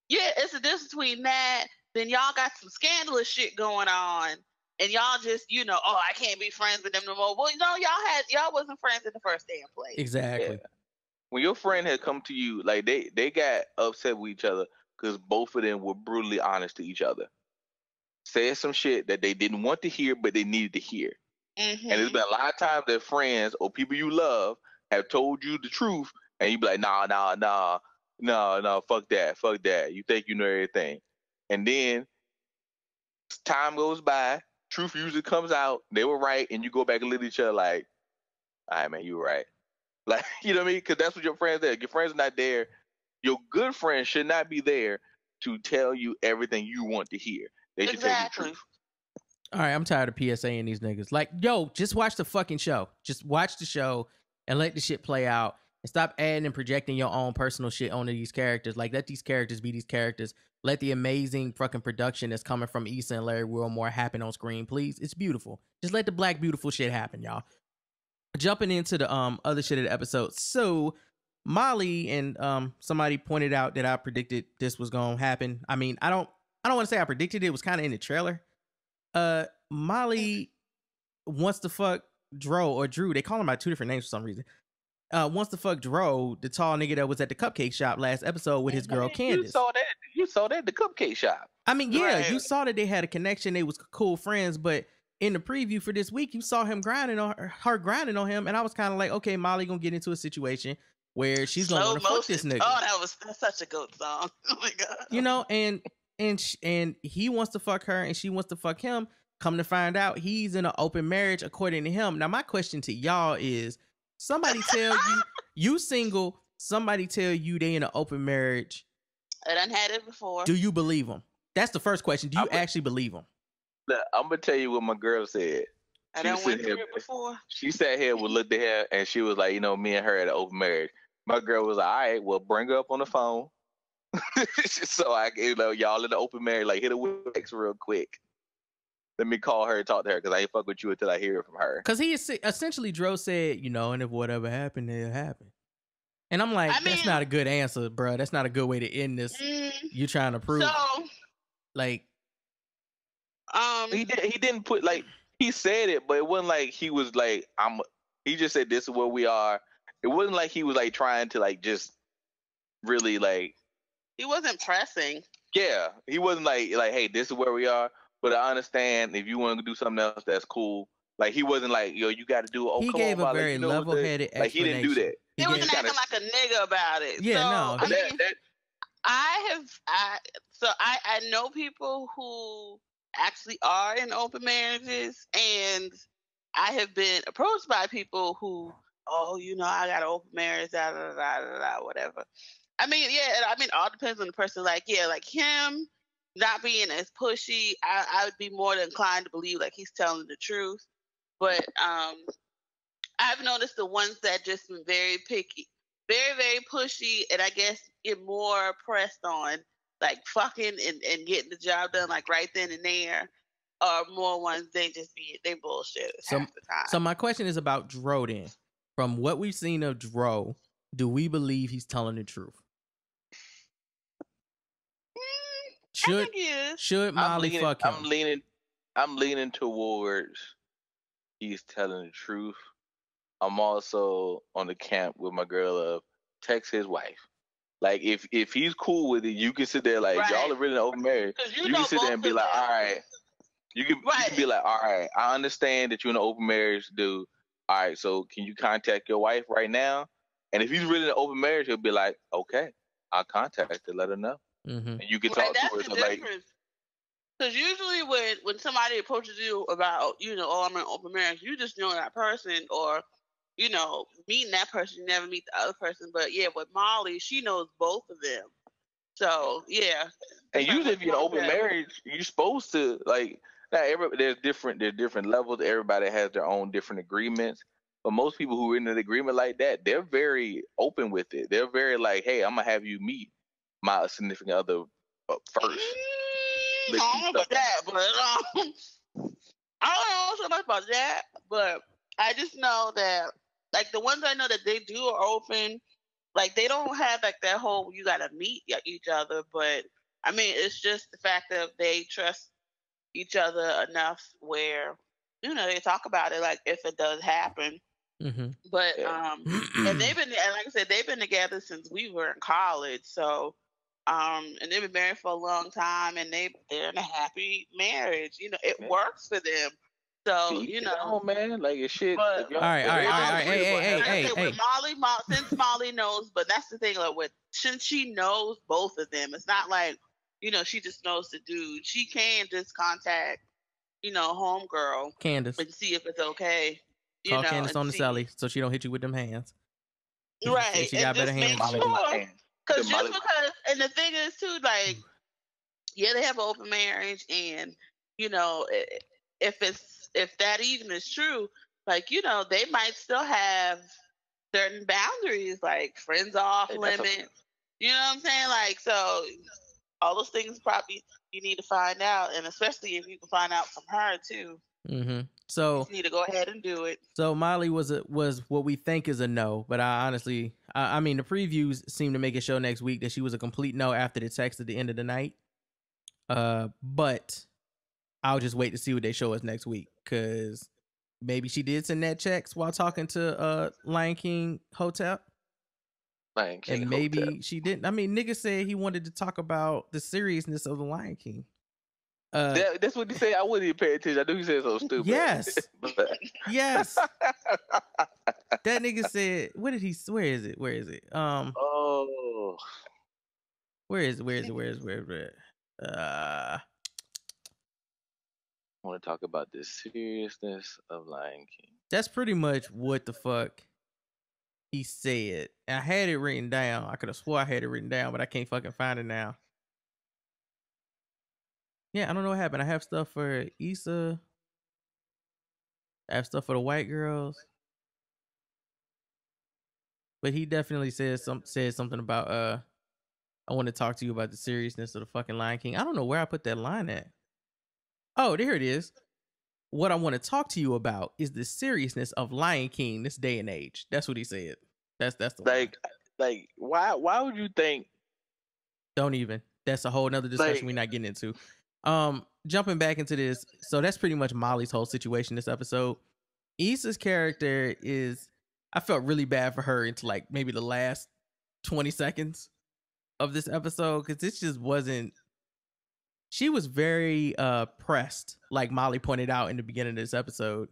Yeah, it's a difference between that. Then y'all got some scandalous shit going on, and y'all just, oh, I can't be friends with them no more. Well, y'all wasn't friends in the first damn place. Exactly. Yeah. When your friend had come to you, like they got upset with each other because both of them were brutally honest to each other. Said some shit that they didn't want to hear, but they needed to hear. Mm-hmm. And there's been a lot of times that friends or people you love have told you the truth, and you be like, nah, fuck that. You think you know everything. And then time goes by, truth usually comes out, they were right, and you go back and look at each other like, all right, man, you were right. Like, you know what I mean? Because that's what your friends are. Your friends are not there. Your good friends should not be there to tell you everything you want to hear. They should tell you the truth. All right, I'm tired of PSAing these niggas. Like, yo, just watch the fucking show. Just watch the show and let the shit play out. And stop adding and projecting your own personal shit onto these characters. Like, let these characters be these characters. Let the amazing fucking production that's coming from Issa and Larry Wilmore happen on screen, please. It's beautiful. Just let the black beautiful shit happen, y'all. Jumping into the other shit of the episode. So, Molly and somebody pointed out that I predicted this was gonna happen. I mean, I don't want to say I predicted it. It was kind of in the trailer. Molly wants to fuck Dro or Drew. They call him by two different names for some reason. Wants to fuck Dro, the tall nigga that was at the cupcake shop last episode with his girl Candace. You saw that at the cupcake shop. I mean, yeah, right. You saw that they had a connection. They was cool friends, but in the preview for this week, you saw him grinding on her, and I was kind of like, okay, Molly gonna get into a situation where she's gonna want to fuck this nigga. Oh, that's such a good song. Oh my god. And he wants to fuck her, and she wants to fuck him. Come to find out, he's in an open marriage according to him. Now, my question to y'all is: somebody tell you single. Somebody tell you they in an open marriage. I done had it before. Do you believe them? That's the first question. Do you actually believe them? Look, I'm gonna tell you what my girl said. I done went through it before. She sat here with looked at her, and she was like, me and her at an open marriage. My girl was like, all right, well, bring her up on the phone. So I, y'all in the open marriage, like, hit her with X real quick. Let me call her and talk to her, because I ain't fuck with you until I hear it from her. Because he essentially, Dro said, and if whatever happened, it'll happen. And I'm like, that's not a good answer, bro. That's not a good way to end this. You trying to prove, like, he didn't put, like, he said it, but it wasn't like he was like, he just said this is where we are. It wasn't like he was like trying to like just really like. He wasn't pressing. Yeah, he wasn't like hey, this is where we are. But I understand if you want to do something else, that's cool. Like he wasn't like, yo, you got to do. Oh, he come gave on, a very level-headed explanation. Like he didn't do that. He wasn't acting like a nigga about it. Yeah, so, no. I know people who actually are in open marriages, and I have been approached by people who oh, I got an open marriage, da da da da da, whatever. I mean, yeah, it all depends on the person. Like, yeah, like him not being as pushy, I would be more than inclined to believe like he's telling the truth. But I've noticed the ones that just been very picky, very, very pushy, and I guess get more pressed on, like fucking and getting the job done like right then and there, are more ones they bullshit half the time. So my question is about Dro then. From what we've seen of Dro, do we believe he's telling the truth? Should Molly fuck him? I'm leaning towards he's telling the truth. I'm also on the camp with my girl of text his wife. Like if he's cool with it, you can sit there like y'all are really open marriage. You can sit there and be like, all right. You can be like, all right, I understand that you're in an open marriage, dude. All right, so can you contact your wife right now? And if he's really in an open marriage, he'll be like, okay, I'll contact her, let her know. Mm-hmm. And you can talk to her. So like, because usually when somebody approaches you about, oh, I'm in an open marriage, you just know that person, or, meeting that person, you never meet the other person. But yeah, with Molly, she knows both of them. So yeah. And usually if you're in an open marriage, you're supposed to like, there's different levels. Everybody has their own different agreements. But most people who are in an agreement like that, they're very open with it. They're very like, hey, I'm gonna have you meet my significant other first. I don't know about that, but I don't know so much about that. But I just know that, like, the ones I know that they do are open. Like, they don't have like that whole you gotta meet each other. But I mean, it's just the fact that they trust each other enough where they talk about it, like if it does happen. Mm-hmm. But and like I said, they've been together since we were in college. So and they've been married for a long time, and they're in a happy marriage. It works for them. So man, like it's shit. All right. Hey. Since Molly knows, but that's the thing. Like, since she knows both of them, it's not like she just knows the dude. She can just contact homegirl Candace and see if it's okay. Call Candace on the celly so she don't hit you with them hands. Right. She got better hands. Because and the thing is too, like, yeah, they have an open marriage, and if that even is true, like, they might still have certain boundaries, like friends off limit. You know what I'm saying? Like, so all those things probably you need to find out, and especially if you can find out from her too. Mm-hmm. So you need to go ahead and do it. So Molly was what we think is a no, but I honestly, I mean, the previews seem to make it show next week that she was a complete no after the text at the end of the night. But I'll just wait to see what they show us next week, because maybe she did send that checks while talking to Lion King Hotel. Lion King and maybe Hotel. She didn't. I mean, nigga said he wanted to talk about the seriousness of the Lion King. That's what he said. I wouldn't even pay attention. I knew he said so stupid. Yes. Yes. That nigga said, what did he, where is it? Where is it? Where is it? I want to talk about the seriousness of Lion King. That's pretty much what the fuck he said. I had it written down. I could have swore I had it written down, but I can't fucking find it now. Yeah, I don't know what happened. I have stuff for Issa. I have stuff for the white girls. But he definitely said something about I want to talk to you about the seriousness of the fucking Lion King. I don't know where I put that line at. Oh, there it is. What I want to talk to you about is the seriousness of Lion King this day and age. That's what he said. That's the like why would you think? Don't even. That's a whole nother discussion we're not getting into. Jumping back into this, so that's pretty much Molly's whole situation this episode. Issa's character is, I felt really bad for her into like maybe the last 20 seconds of this episode, because this just wasn't, she was very pressed, like Molly pointed out in the beginning of this episode.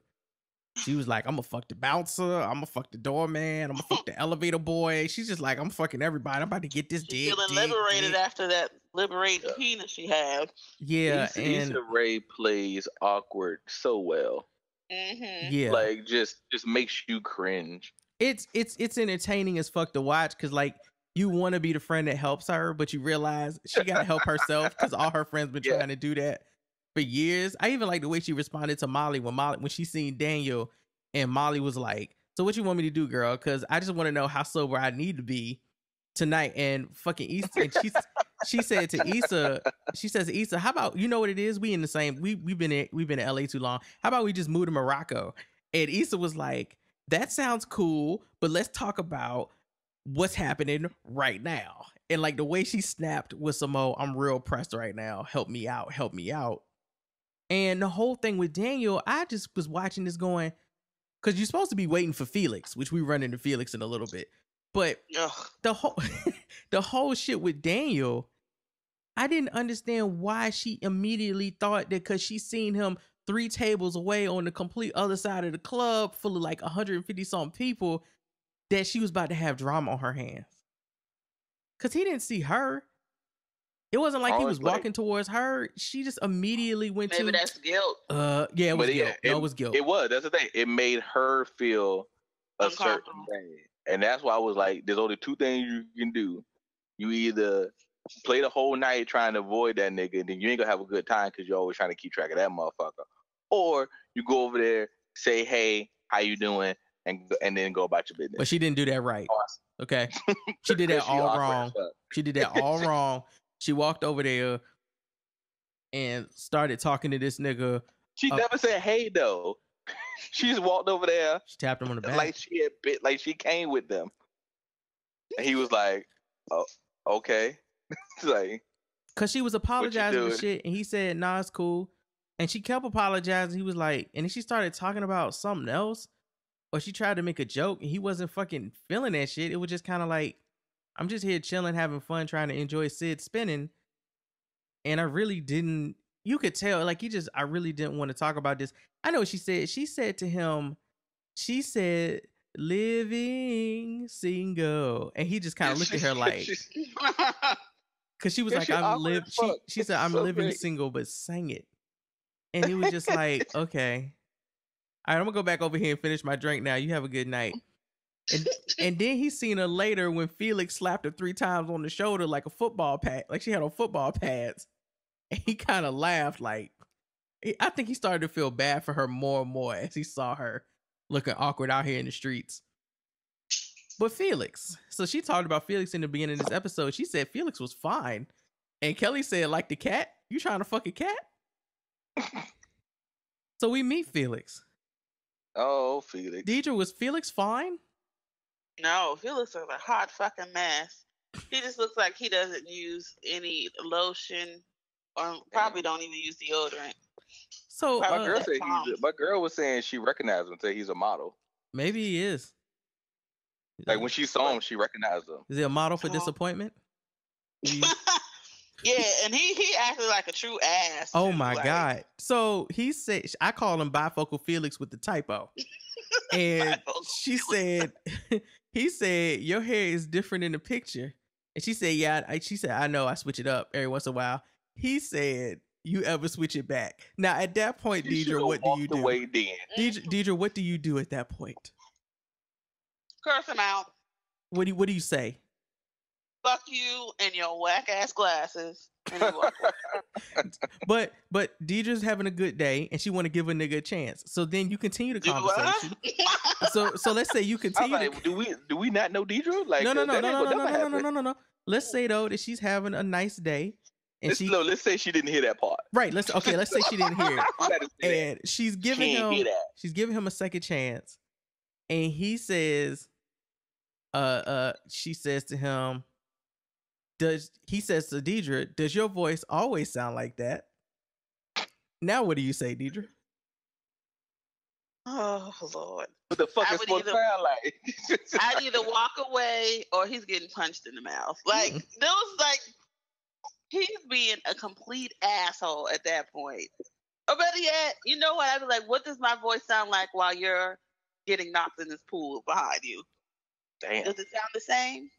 She was like, I'm gonna fuck the bouncer, I'm gonna fuck the doorman, I'm gonna fuck the elevator boy. She's just like, I'm fucking everybody, I'm about to get this dick. Feeling liberated after that liberating penis she had. Yeah, and Issa Rae plays awkward so well. Mm-hmm. Yeah, like just makes you cringe. It's entertaining as fuck to watch because like you want to be the friend that helps her, but you realize she got to help herself because all her friends been trying to do that for years. I even like the way she responded to Molly when she seen Daniel, and Molly was like, "So what you want me to do, girl? Because I just want to know how sober I need to be tonight." And fucking Issa, and she said to Issa, she says to Issa, "How about, you know what it is? We in the same. We've been in LA too long. How about we just move to Morocco?" And Issa was like, "That sounds cool, but let's talk about what's happening right now." And like the way she snapped with Samo, "I'm real pressed right now. Help me out. Help me out." And the whole thing with Daniel, I just was watching this going, because you're supposed to be waiting for Felix, which we run into Felix in a little bit. But the whole the whole shit with Daniel, I didn't understand why she immediately thought that because she seen him 3 tables away on the complete other side of the club full of like 150 something people, that she was about to have drama on her hands. Because he didn't see her. It wasn't like he was walking towards her. She just immediately went to... Maybe that's guilt. Yeah, it was guilt. No, it was guilt. It was. That's the thing. It made her feel a certain thing. And that's why I was like, there's only 2 things you can do. You either play the whole night trying to avoid that nigga, and then you ain't gonna have a good time because you're always trying to keep track of that motherfucker. Or you go over there, say, "Hey, how you doing?" and then go about your business. But she didn't do that right. Okay? She did that all wrong. She did that all wrong. She walked over there and started talking to this nigga. She never said hey though. She just walked over there. She tapped him on the back. Like she came with them. And he was like, "Oh, okay." Like, cause she was apologizing for shit, and he said, "Nah, it's cool." And she kept apologizing. He was like, and then she started talking about something else, or she tried to make a joke, and he wasn't fucking feeling that shit. It was just kind of like, I'm just here chilling, having fun, trying to enjoy Sid spinning. And I really didn't, you could tell, like, I really didn't want to talk about this. I know what she said. She said to him, she said, "Living single." And he just kind of looked at her like, because she was like, she said, "I'm living single," but sang it. And he was just like, "Okay. All right, I'm going to go back over here and finish my drink now. You have a good night." And then he seen her later when Felix slapped her 3 times on the shoulder like a football pad, like she had on football pads. And he kind of laughed like, I think he started to feel bad for her more and more as he saw her looking awkward out here in the streets. But Felix, so she talked about Felix in the beginning of this episode. She said Felix was fine. And Kelly said, "Like the cat? You trying to fuck a cat?" So we meet Felix. Oh, Felix. Deidre, was Felix fine? No, Felix is a hot fucking mess. He just looks like he doesn't use any lotion, or probably don't even use deodorant. So my girl was saying she recognized him, say he's a model. Maybe he is. Like when she saw him, she recognized him. Is he a model for disappointment? Yeah, and he acted like a true ass. Oh my God. So he said, I call him bifocal Felix with the typo. And she said, he said, "Your hair is different in the picture." And she said, "Yeah." She said, "I know, I switch it up every once in a while." He said, "You ever switch it back?" Now at that point, Deidre, what do you do? Deidre, what do you do at that point? Curse him out. What do you say? "Fuck you and your whack ass glasses." But Deidre's having a good day and she want to give a nigga a chance. So then you continue the conversation. So let's say you continue. Like, do we not know Deidre? Like, no. Let's say though that she's having a nice day. And let's say she didn't hear that part. Right. Let's say she didn't hear it. And she's giving him a second chance. And he says, she says to him, he says to Deidre, "Does your voice always sound like that?" Now what do you say, Deidre? Oh Lord. What the fuck is supposed to sound like? I'd either walk away or he's getting punched in the mouth. Like he's being a complete asshole at that point. Or better yet, you know what? I'd be like, "What does my voice sound like while you're getting knocked in this pool behind you?" Damn. Does it sound the same?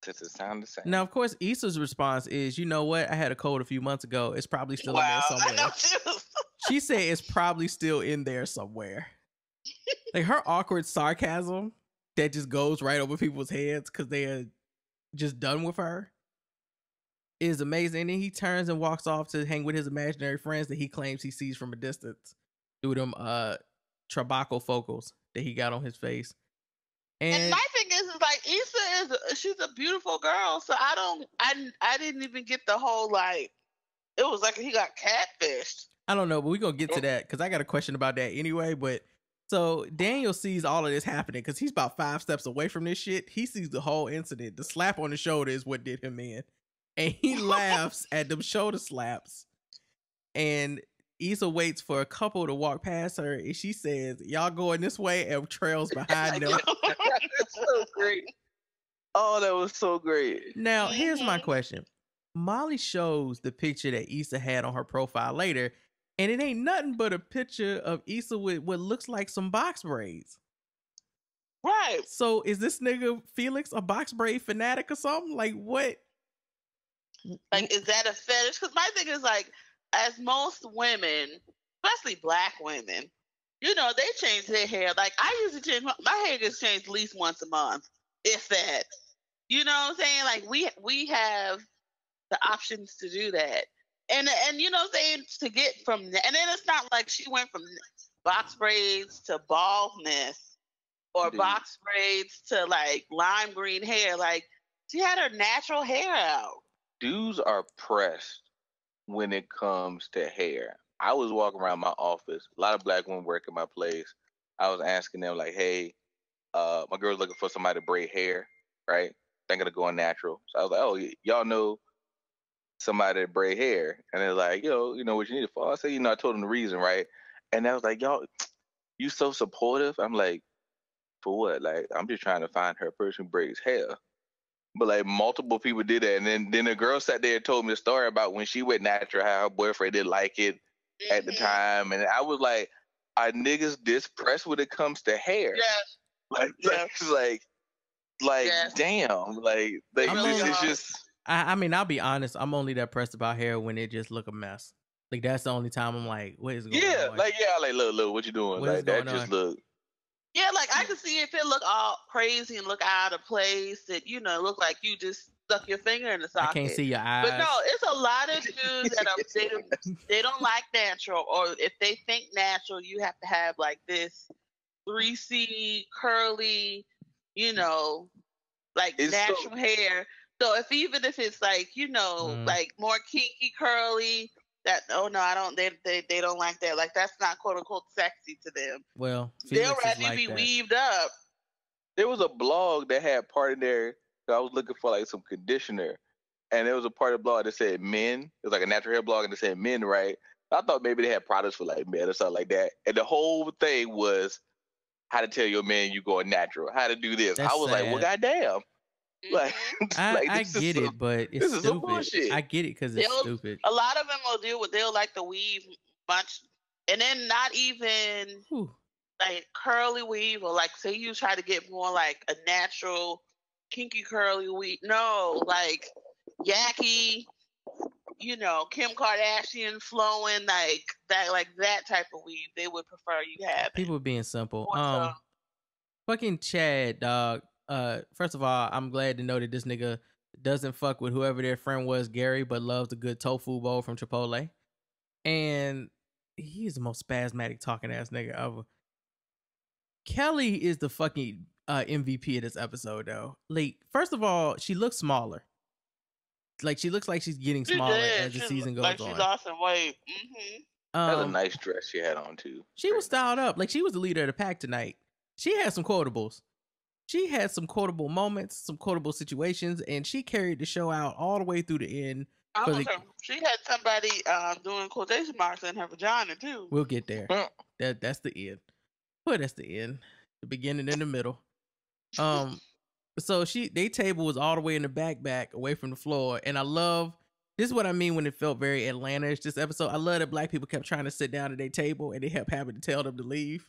Does it sound the same? Now, of course, Issa's response is, "You know what? I had a cold a few months ago. It's probably still in there somewhere." She said it's probably still in there somewhere. Like her awkward sarcasm that just goes right over people's heads because they are just done with her is amazing. And then he turns and walks off to hang with his imaginary friends that he claims he sees from a distance through them trabacofocals that he got on his face. And my thing is like Issa she's a beautiful girl, so I didn't even get the whole like it was like he got catfished. I don't know, but we're gonna get to that because I got a question about that anyway. But so Daniel sees all of this happening because he's about 5 steps away from this shit. He sees the whole incident. The slap on the shoulder is what did him in. And he laughs at them shoulder slaps. And Issa waits for a couple to walk past her, and she says, "Y'all going this way," and trails behind them. That's so great. Oh, that was so great. Now, here's my question. Molly shows the picture that Issa had on her profile later, and it ain't nothing but a picture of Issa with what looks like some box braids. Right. So is this nigga Felix a box braid fanatic or something? Like what? Like, is that a fetish? Because my thing is like, as most women, especially black women, you know, they change their hair. Like I usually change my hair gets changed at least once a month, if that. You know what I'm saying? Like we have the options to do that. And you know what I'm saying, to get from and then it's not like she went from box braids to baldness or box braids to like lime green hair. Like she had her natural hair out. Dudes are pressed when it comes to hair. I was walking around my office, a lot of black women work in my place. I was asking them like, hey, my girl's looking for somebody to braid hair, right? They're gonna go natural. So I was like, oh, y'all know somebody to braid hair? And they're like, yo, you know what you need it for? I said, I told them the reason, right? And I was like, y'all, you so supportive. I'm like, for what? Like, I'm just trying to find her person who braids hair. But like multiple people did that, and then the girl sat there and told me a story about when she went natural, how her boyfriend didn't like it at the time, and I was like, "Are niggas this pressed when it comes to hair?" Yes. Damn, it's just. I mean, I'll be honest. I'm only that pressed about hair when it just look a mess. Like that's the only time I'm like, what is going on? Look, what you doing? What like that just look. Yeah, like I could see if it look all crazy and look out of place, that look like you just stuck your finger in the socket. I can't see your eyes. But no, it's a lot of dudes that they don't like natural, or if they think natural, you have to have like this 3C curly, like it's natural hair. So even if it's like like more kinky curly. That I don't. They don't like that. Like that's not quote unquote sexy to them. Well, they'll rather be weaved up. There was a blog that had part in there. So I was looking for like some conditioner, and there was a part of the blog that said men. It was like a natural hair blog, and it said men, right? I thought maybe they had products for like men or something like that. And the whole thing was how to tell your man you going natural, how to do this. That's I was sad. like, well, goddamn. Like, I get it, but it's this stupid. Is some bullshit. I get it because it's stupid. A lot of them they'll like to weave much, and then not even like curly weave, or like say you try to get more like a natural kinky curly weave. No, like Yaki, Kim Kardashian flowing like that type of weave. They would prefer you have. People being simple. Fucking Chad, dog. First of all, I'm glad to know that this nigga doesn't fuck with whoever their friend was, Gary, but loves a good tofu bowl from Chipotle. And he's the most spasmatic talking ass nigga ever. Kelly is the fucking MVP of this episode, though. Like, first of all, she looks smaller. Like, she looks like she's getting smaller as the season goes on. Like she lost some weight. That was a nice dress she had on, too. She was styled up. Like, she was the leader of the pack tonight. She had some quotables. She had some quotable moments, some quotable situations, and she carried the show out all the way through the end. She had somebody doing quotation marks in her vagina, too. We'll get there. That's the end. Well, that's the end. The beginning and the middle. So they table was all the way in the back, away from the floor. And I love, this is what I mean when it felt very Atlanta-ish, this episode. I love that black people kept trying to sit down at their table and they kept having to tell them to leave.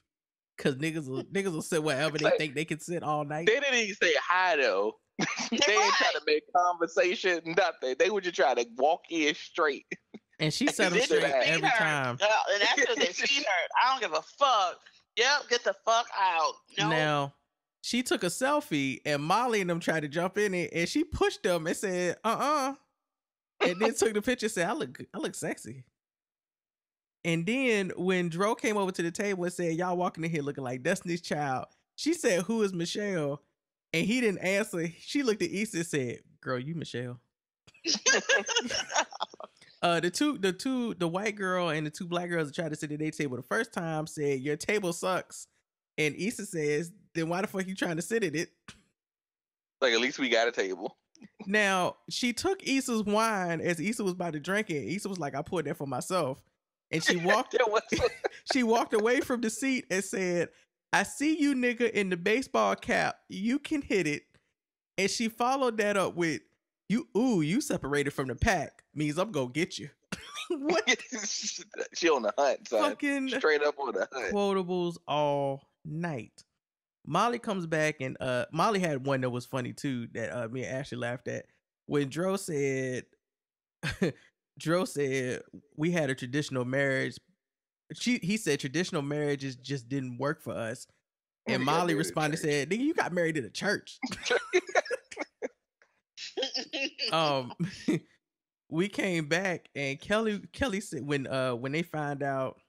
Cause niggas will sit wherever they think they can sit all night. They didn't even say hi though. They didn't try to make conversation, nothing. They would just try to walk in straight. And she said them straight every time. And after they feed her, I don't give a fuck. Yep, get the fuck out. No. Now, she took a selfie and Molly and them tried to jump in it and she pushed them and said, and then took the picture and said, I look sexy. And then when Dro came over to the table and said, y'all walking in here looking like Destiny's Child, she said, who is Michelle? And he didn't answer. She looked at Issa and said, girl, you Michelle. The white girl and the two black girls that tried to sit at their table the first time said, your table sucks. And Issa says, then why the fuck you trying to sit at it? Like, at least we got a table. Now, she took Issa's wine as Issa was about to drink it. Issa was like, I poured that for myself. And she walked she walked away from the seat and said, I see you nigga in the baseball cap. You can hit it. And she followed that up with, you separated from the pack. Means I'm gonna get you. What? She on the hunt, son. Fucking straight up on the hunt. Quotables all night. Molly comes back and Molly had one that was funny too that me and Ashley laughed at. When Dro said we had a traditional marriage. He said traditional marriages just didn't work for us. And Molly responded, said, nigga, you got married in a church. We came back and Kelly said when they found out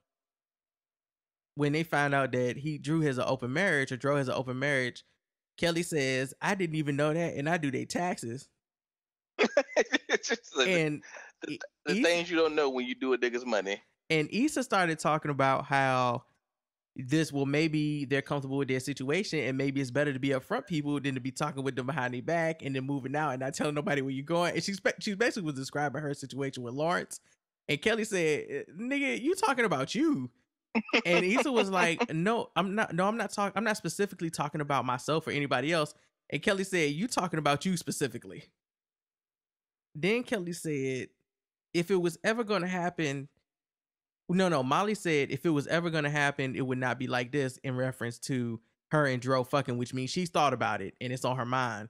that Drew has an open marriage or Dro has an open marriage, Kelly says, I didn't even know that and I do their taxes. It's just like and the things you don't know when you do a nigga's money. And Issa started talking about how maybe they're comfortable with their situation and maybe it's better to be upfront people than to be talking with them behind their back and then moving out and not telling nobody where you're going. And she basically was describing her situation with Lawrence. And Kelly said, nigga, you talking about you. And Issa was like, I'm not specifically talking about myself or anybody else. And Kelly said, you talking about you specifically. Then Kelly said, if it was ever going to happen, Molly said if it was ever going to happen, it would not be like this, in reference to her and Dro fucking, which means she's thought about it and it's on her mind.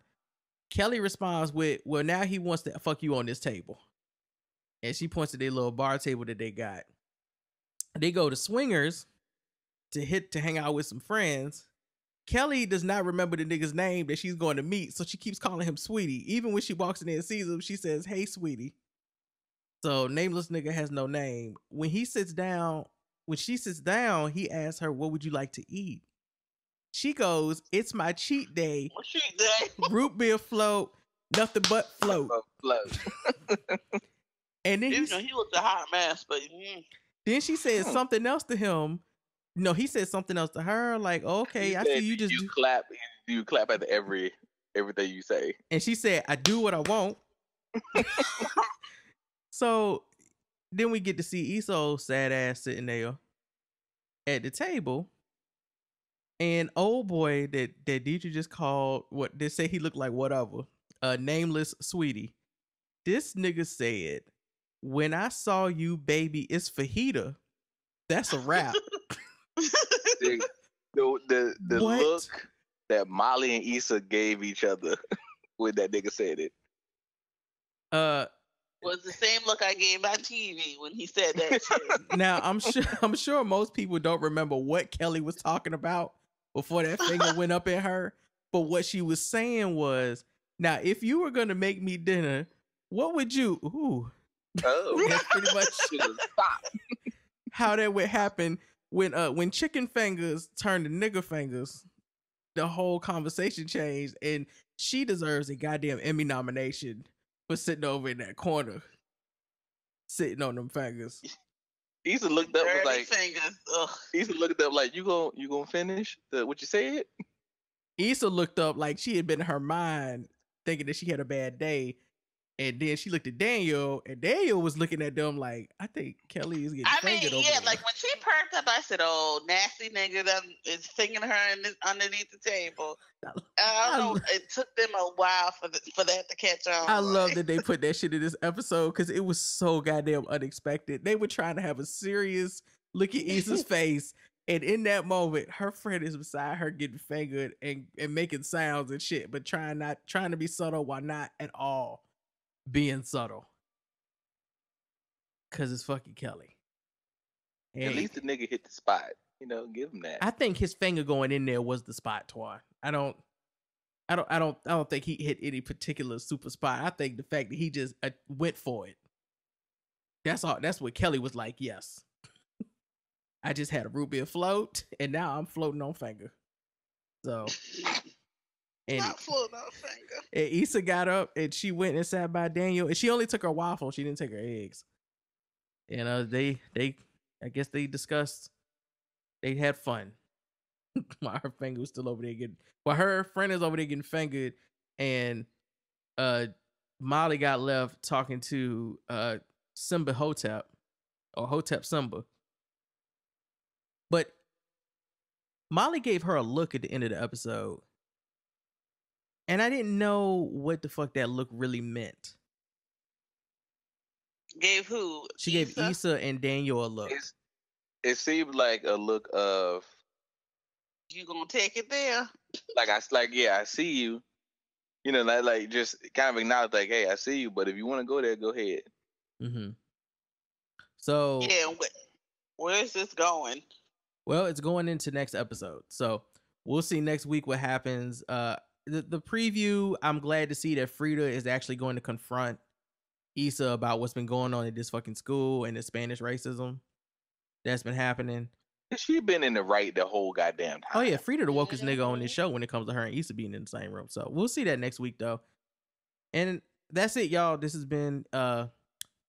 Kelly responds with, well, now he wants to fuck you on this table. And she points to their little bar table that they got. They go to Swingers to hang out with some friends. Kelly does not remember the nigga's name that she's going to meet, so she keeps calling him Sweetie. Even when she walks in there and sees him, she says, hey, Sweetie. So nameless nigga has no name. When she sits down, he asks her, what would you like to eat? She goes, it's my cheat day. Cheat day. Root beer float, nothing but float. And then he was a hot mess, but then she said something else to him. No, he said something else to her. Like, okay, I see you just clap. You clap at everything you say. And she said, I do what I want. So then we get to see Isso's sad ass sitting there at the table. And old boy that Deidre just called, what they say he looked like whatever, nameless Sweetie. This nigga said, when I saw you, baby, it's fajita. That's a wrap. The look that Molly and Issa gave each other when that nigga said it. Was the same look I gave my TV when he said that shit. Now I'm sure most people don't remember what Kelly was talking about before that finger went up at her. But what she was saying was, now if you were gonna make me dinner, what would you? Ooh, that's pretty much how that would happen when chicken fingers turned to nigger fingers. The whole conversation changed, and she deserves a goddamn Emmy nomination for sitting over in that corner, sitting on them fingers. Issa looked up was like, fingers. Issa looked up like, you gonna finish what you said? Issa looked up like she had been in her mind thinking that she had a bad day. And then she looked at Daniel, and Daniel was looking at them like, I think Kelly is getting fingered over there. Like when she perked up, I said, oh, nasty nigga that is fingering her underneath the table. I don't know. It took them a while for that to catch on. I love that they put that shit in this episode because it was so goddamn unexpected. They were trying to have a serious look at Issa's face. And in that moment, her friend is beside her getting fingered and making sounds and shit, but trying to be subtle while not at all being subtle. Cause it's fucking Kelly. And at least the nigga hit the spot. give him that. I think his finger going in there was the spot, Twan. I don't think he hit any particular super spot. I think the fact that he just went for it. That's all. That's what Kelly was like. Yes, I just had a root beer float, and now I'm floating on finger. So, and Not floating on finger. And Issa got up and she went and sat by Daniel, and she only took her waffle. She didn't take her eggs. And they I guess they discussed. They had fun. While her finger was still over there while her friend is over there getting fingered, and Molly got left talking to Simba Hotep, or Hotep Simba. But Molly gave her a look at the end of the episode, and I didn't know what the fuck that look really meant. Gave who? She gave Issa and Daniel a look. It seemed like a look of, you gonna take it there? I see you. Like just kind of acknowledge, like, hey, I see you, but if you want to go there, go ahead. Mm-hmm. So yeah, where is this going? Well, it's going into next episode, so we'll see next week what happens. The preview, I'm glad to see that Frida is actually going to confront Issa about what's been going on at this fucking school and the Spanish racism that's been happening. She been in the right the whole goddamn time. Oh yeah, Frida the wokest nigga on this show when it comes to her and Issa being in the same room. So we'll see that next week though. And that's it, y'all. This has been the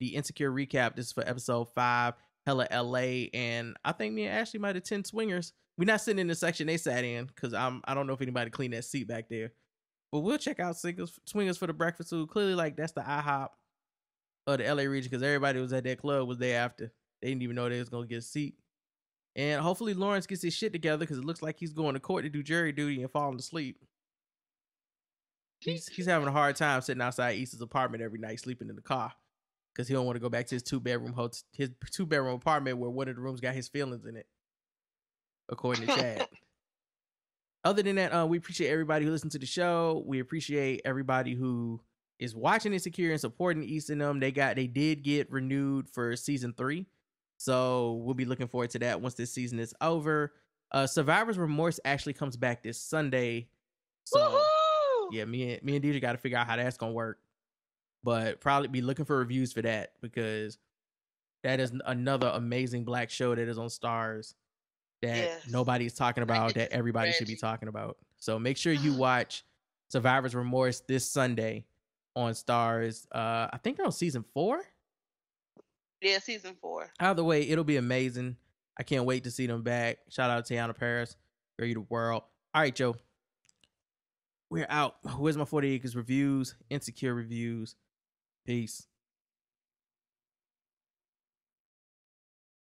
Insecure recap. This is for episode 5, Hella LA, and I think me and Ashley might attend Swingers. We're not sitting in the section they sat in because I don't know if anybody cleaned that seat back there. But we'll check out Swingers for the breakfast food. Clearly, like, that's the IHOP of the LA region because everybody was at that club was there after. They didn't even know they was gonna get a seat. And hopefully Lawrence gets his shit together because it looks like he's going to court to do jury duty and falling asleep. He's having a hard time sitting outside Issa's apartment every night, sleeping in the car because he don't want to go back to his two-bedroom apartment where one of the rooms got his feelings in it, according to Chad. Other than that, we appreciate everybody who listened to the show. We appreciate everybody who is watching Insecure and supporting Issa and them. They did get renewed for season 3. So we'll be looking forward to that once this season is over. Survivor's Remorse actually comes back this Sunday. So woohoo! Yeah, me and DJ got to figure out how that's gonna work. But probably be looking for reviews for that because that is another amazing black show that is on Stars that nobody's talking about that everybody should be talking about. So make sure you watch Survivor's Remorse this Sunday on Stars. I think they're on season 4. Yeah, season 4. Either way, it'll be amazing. I can't wait to see them back. Shout out to Tiana Paris, Girl You the World. All right, Joe. We're out. Where's my 40 Acres reviews? Insecure reviews. Peace.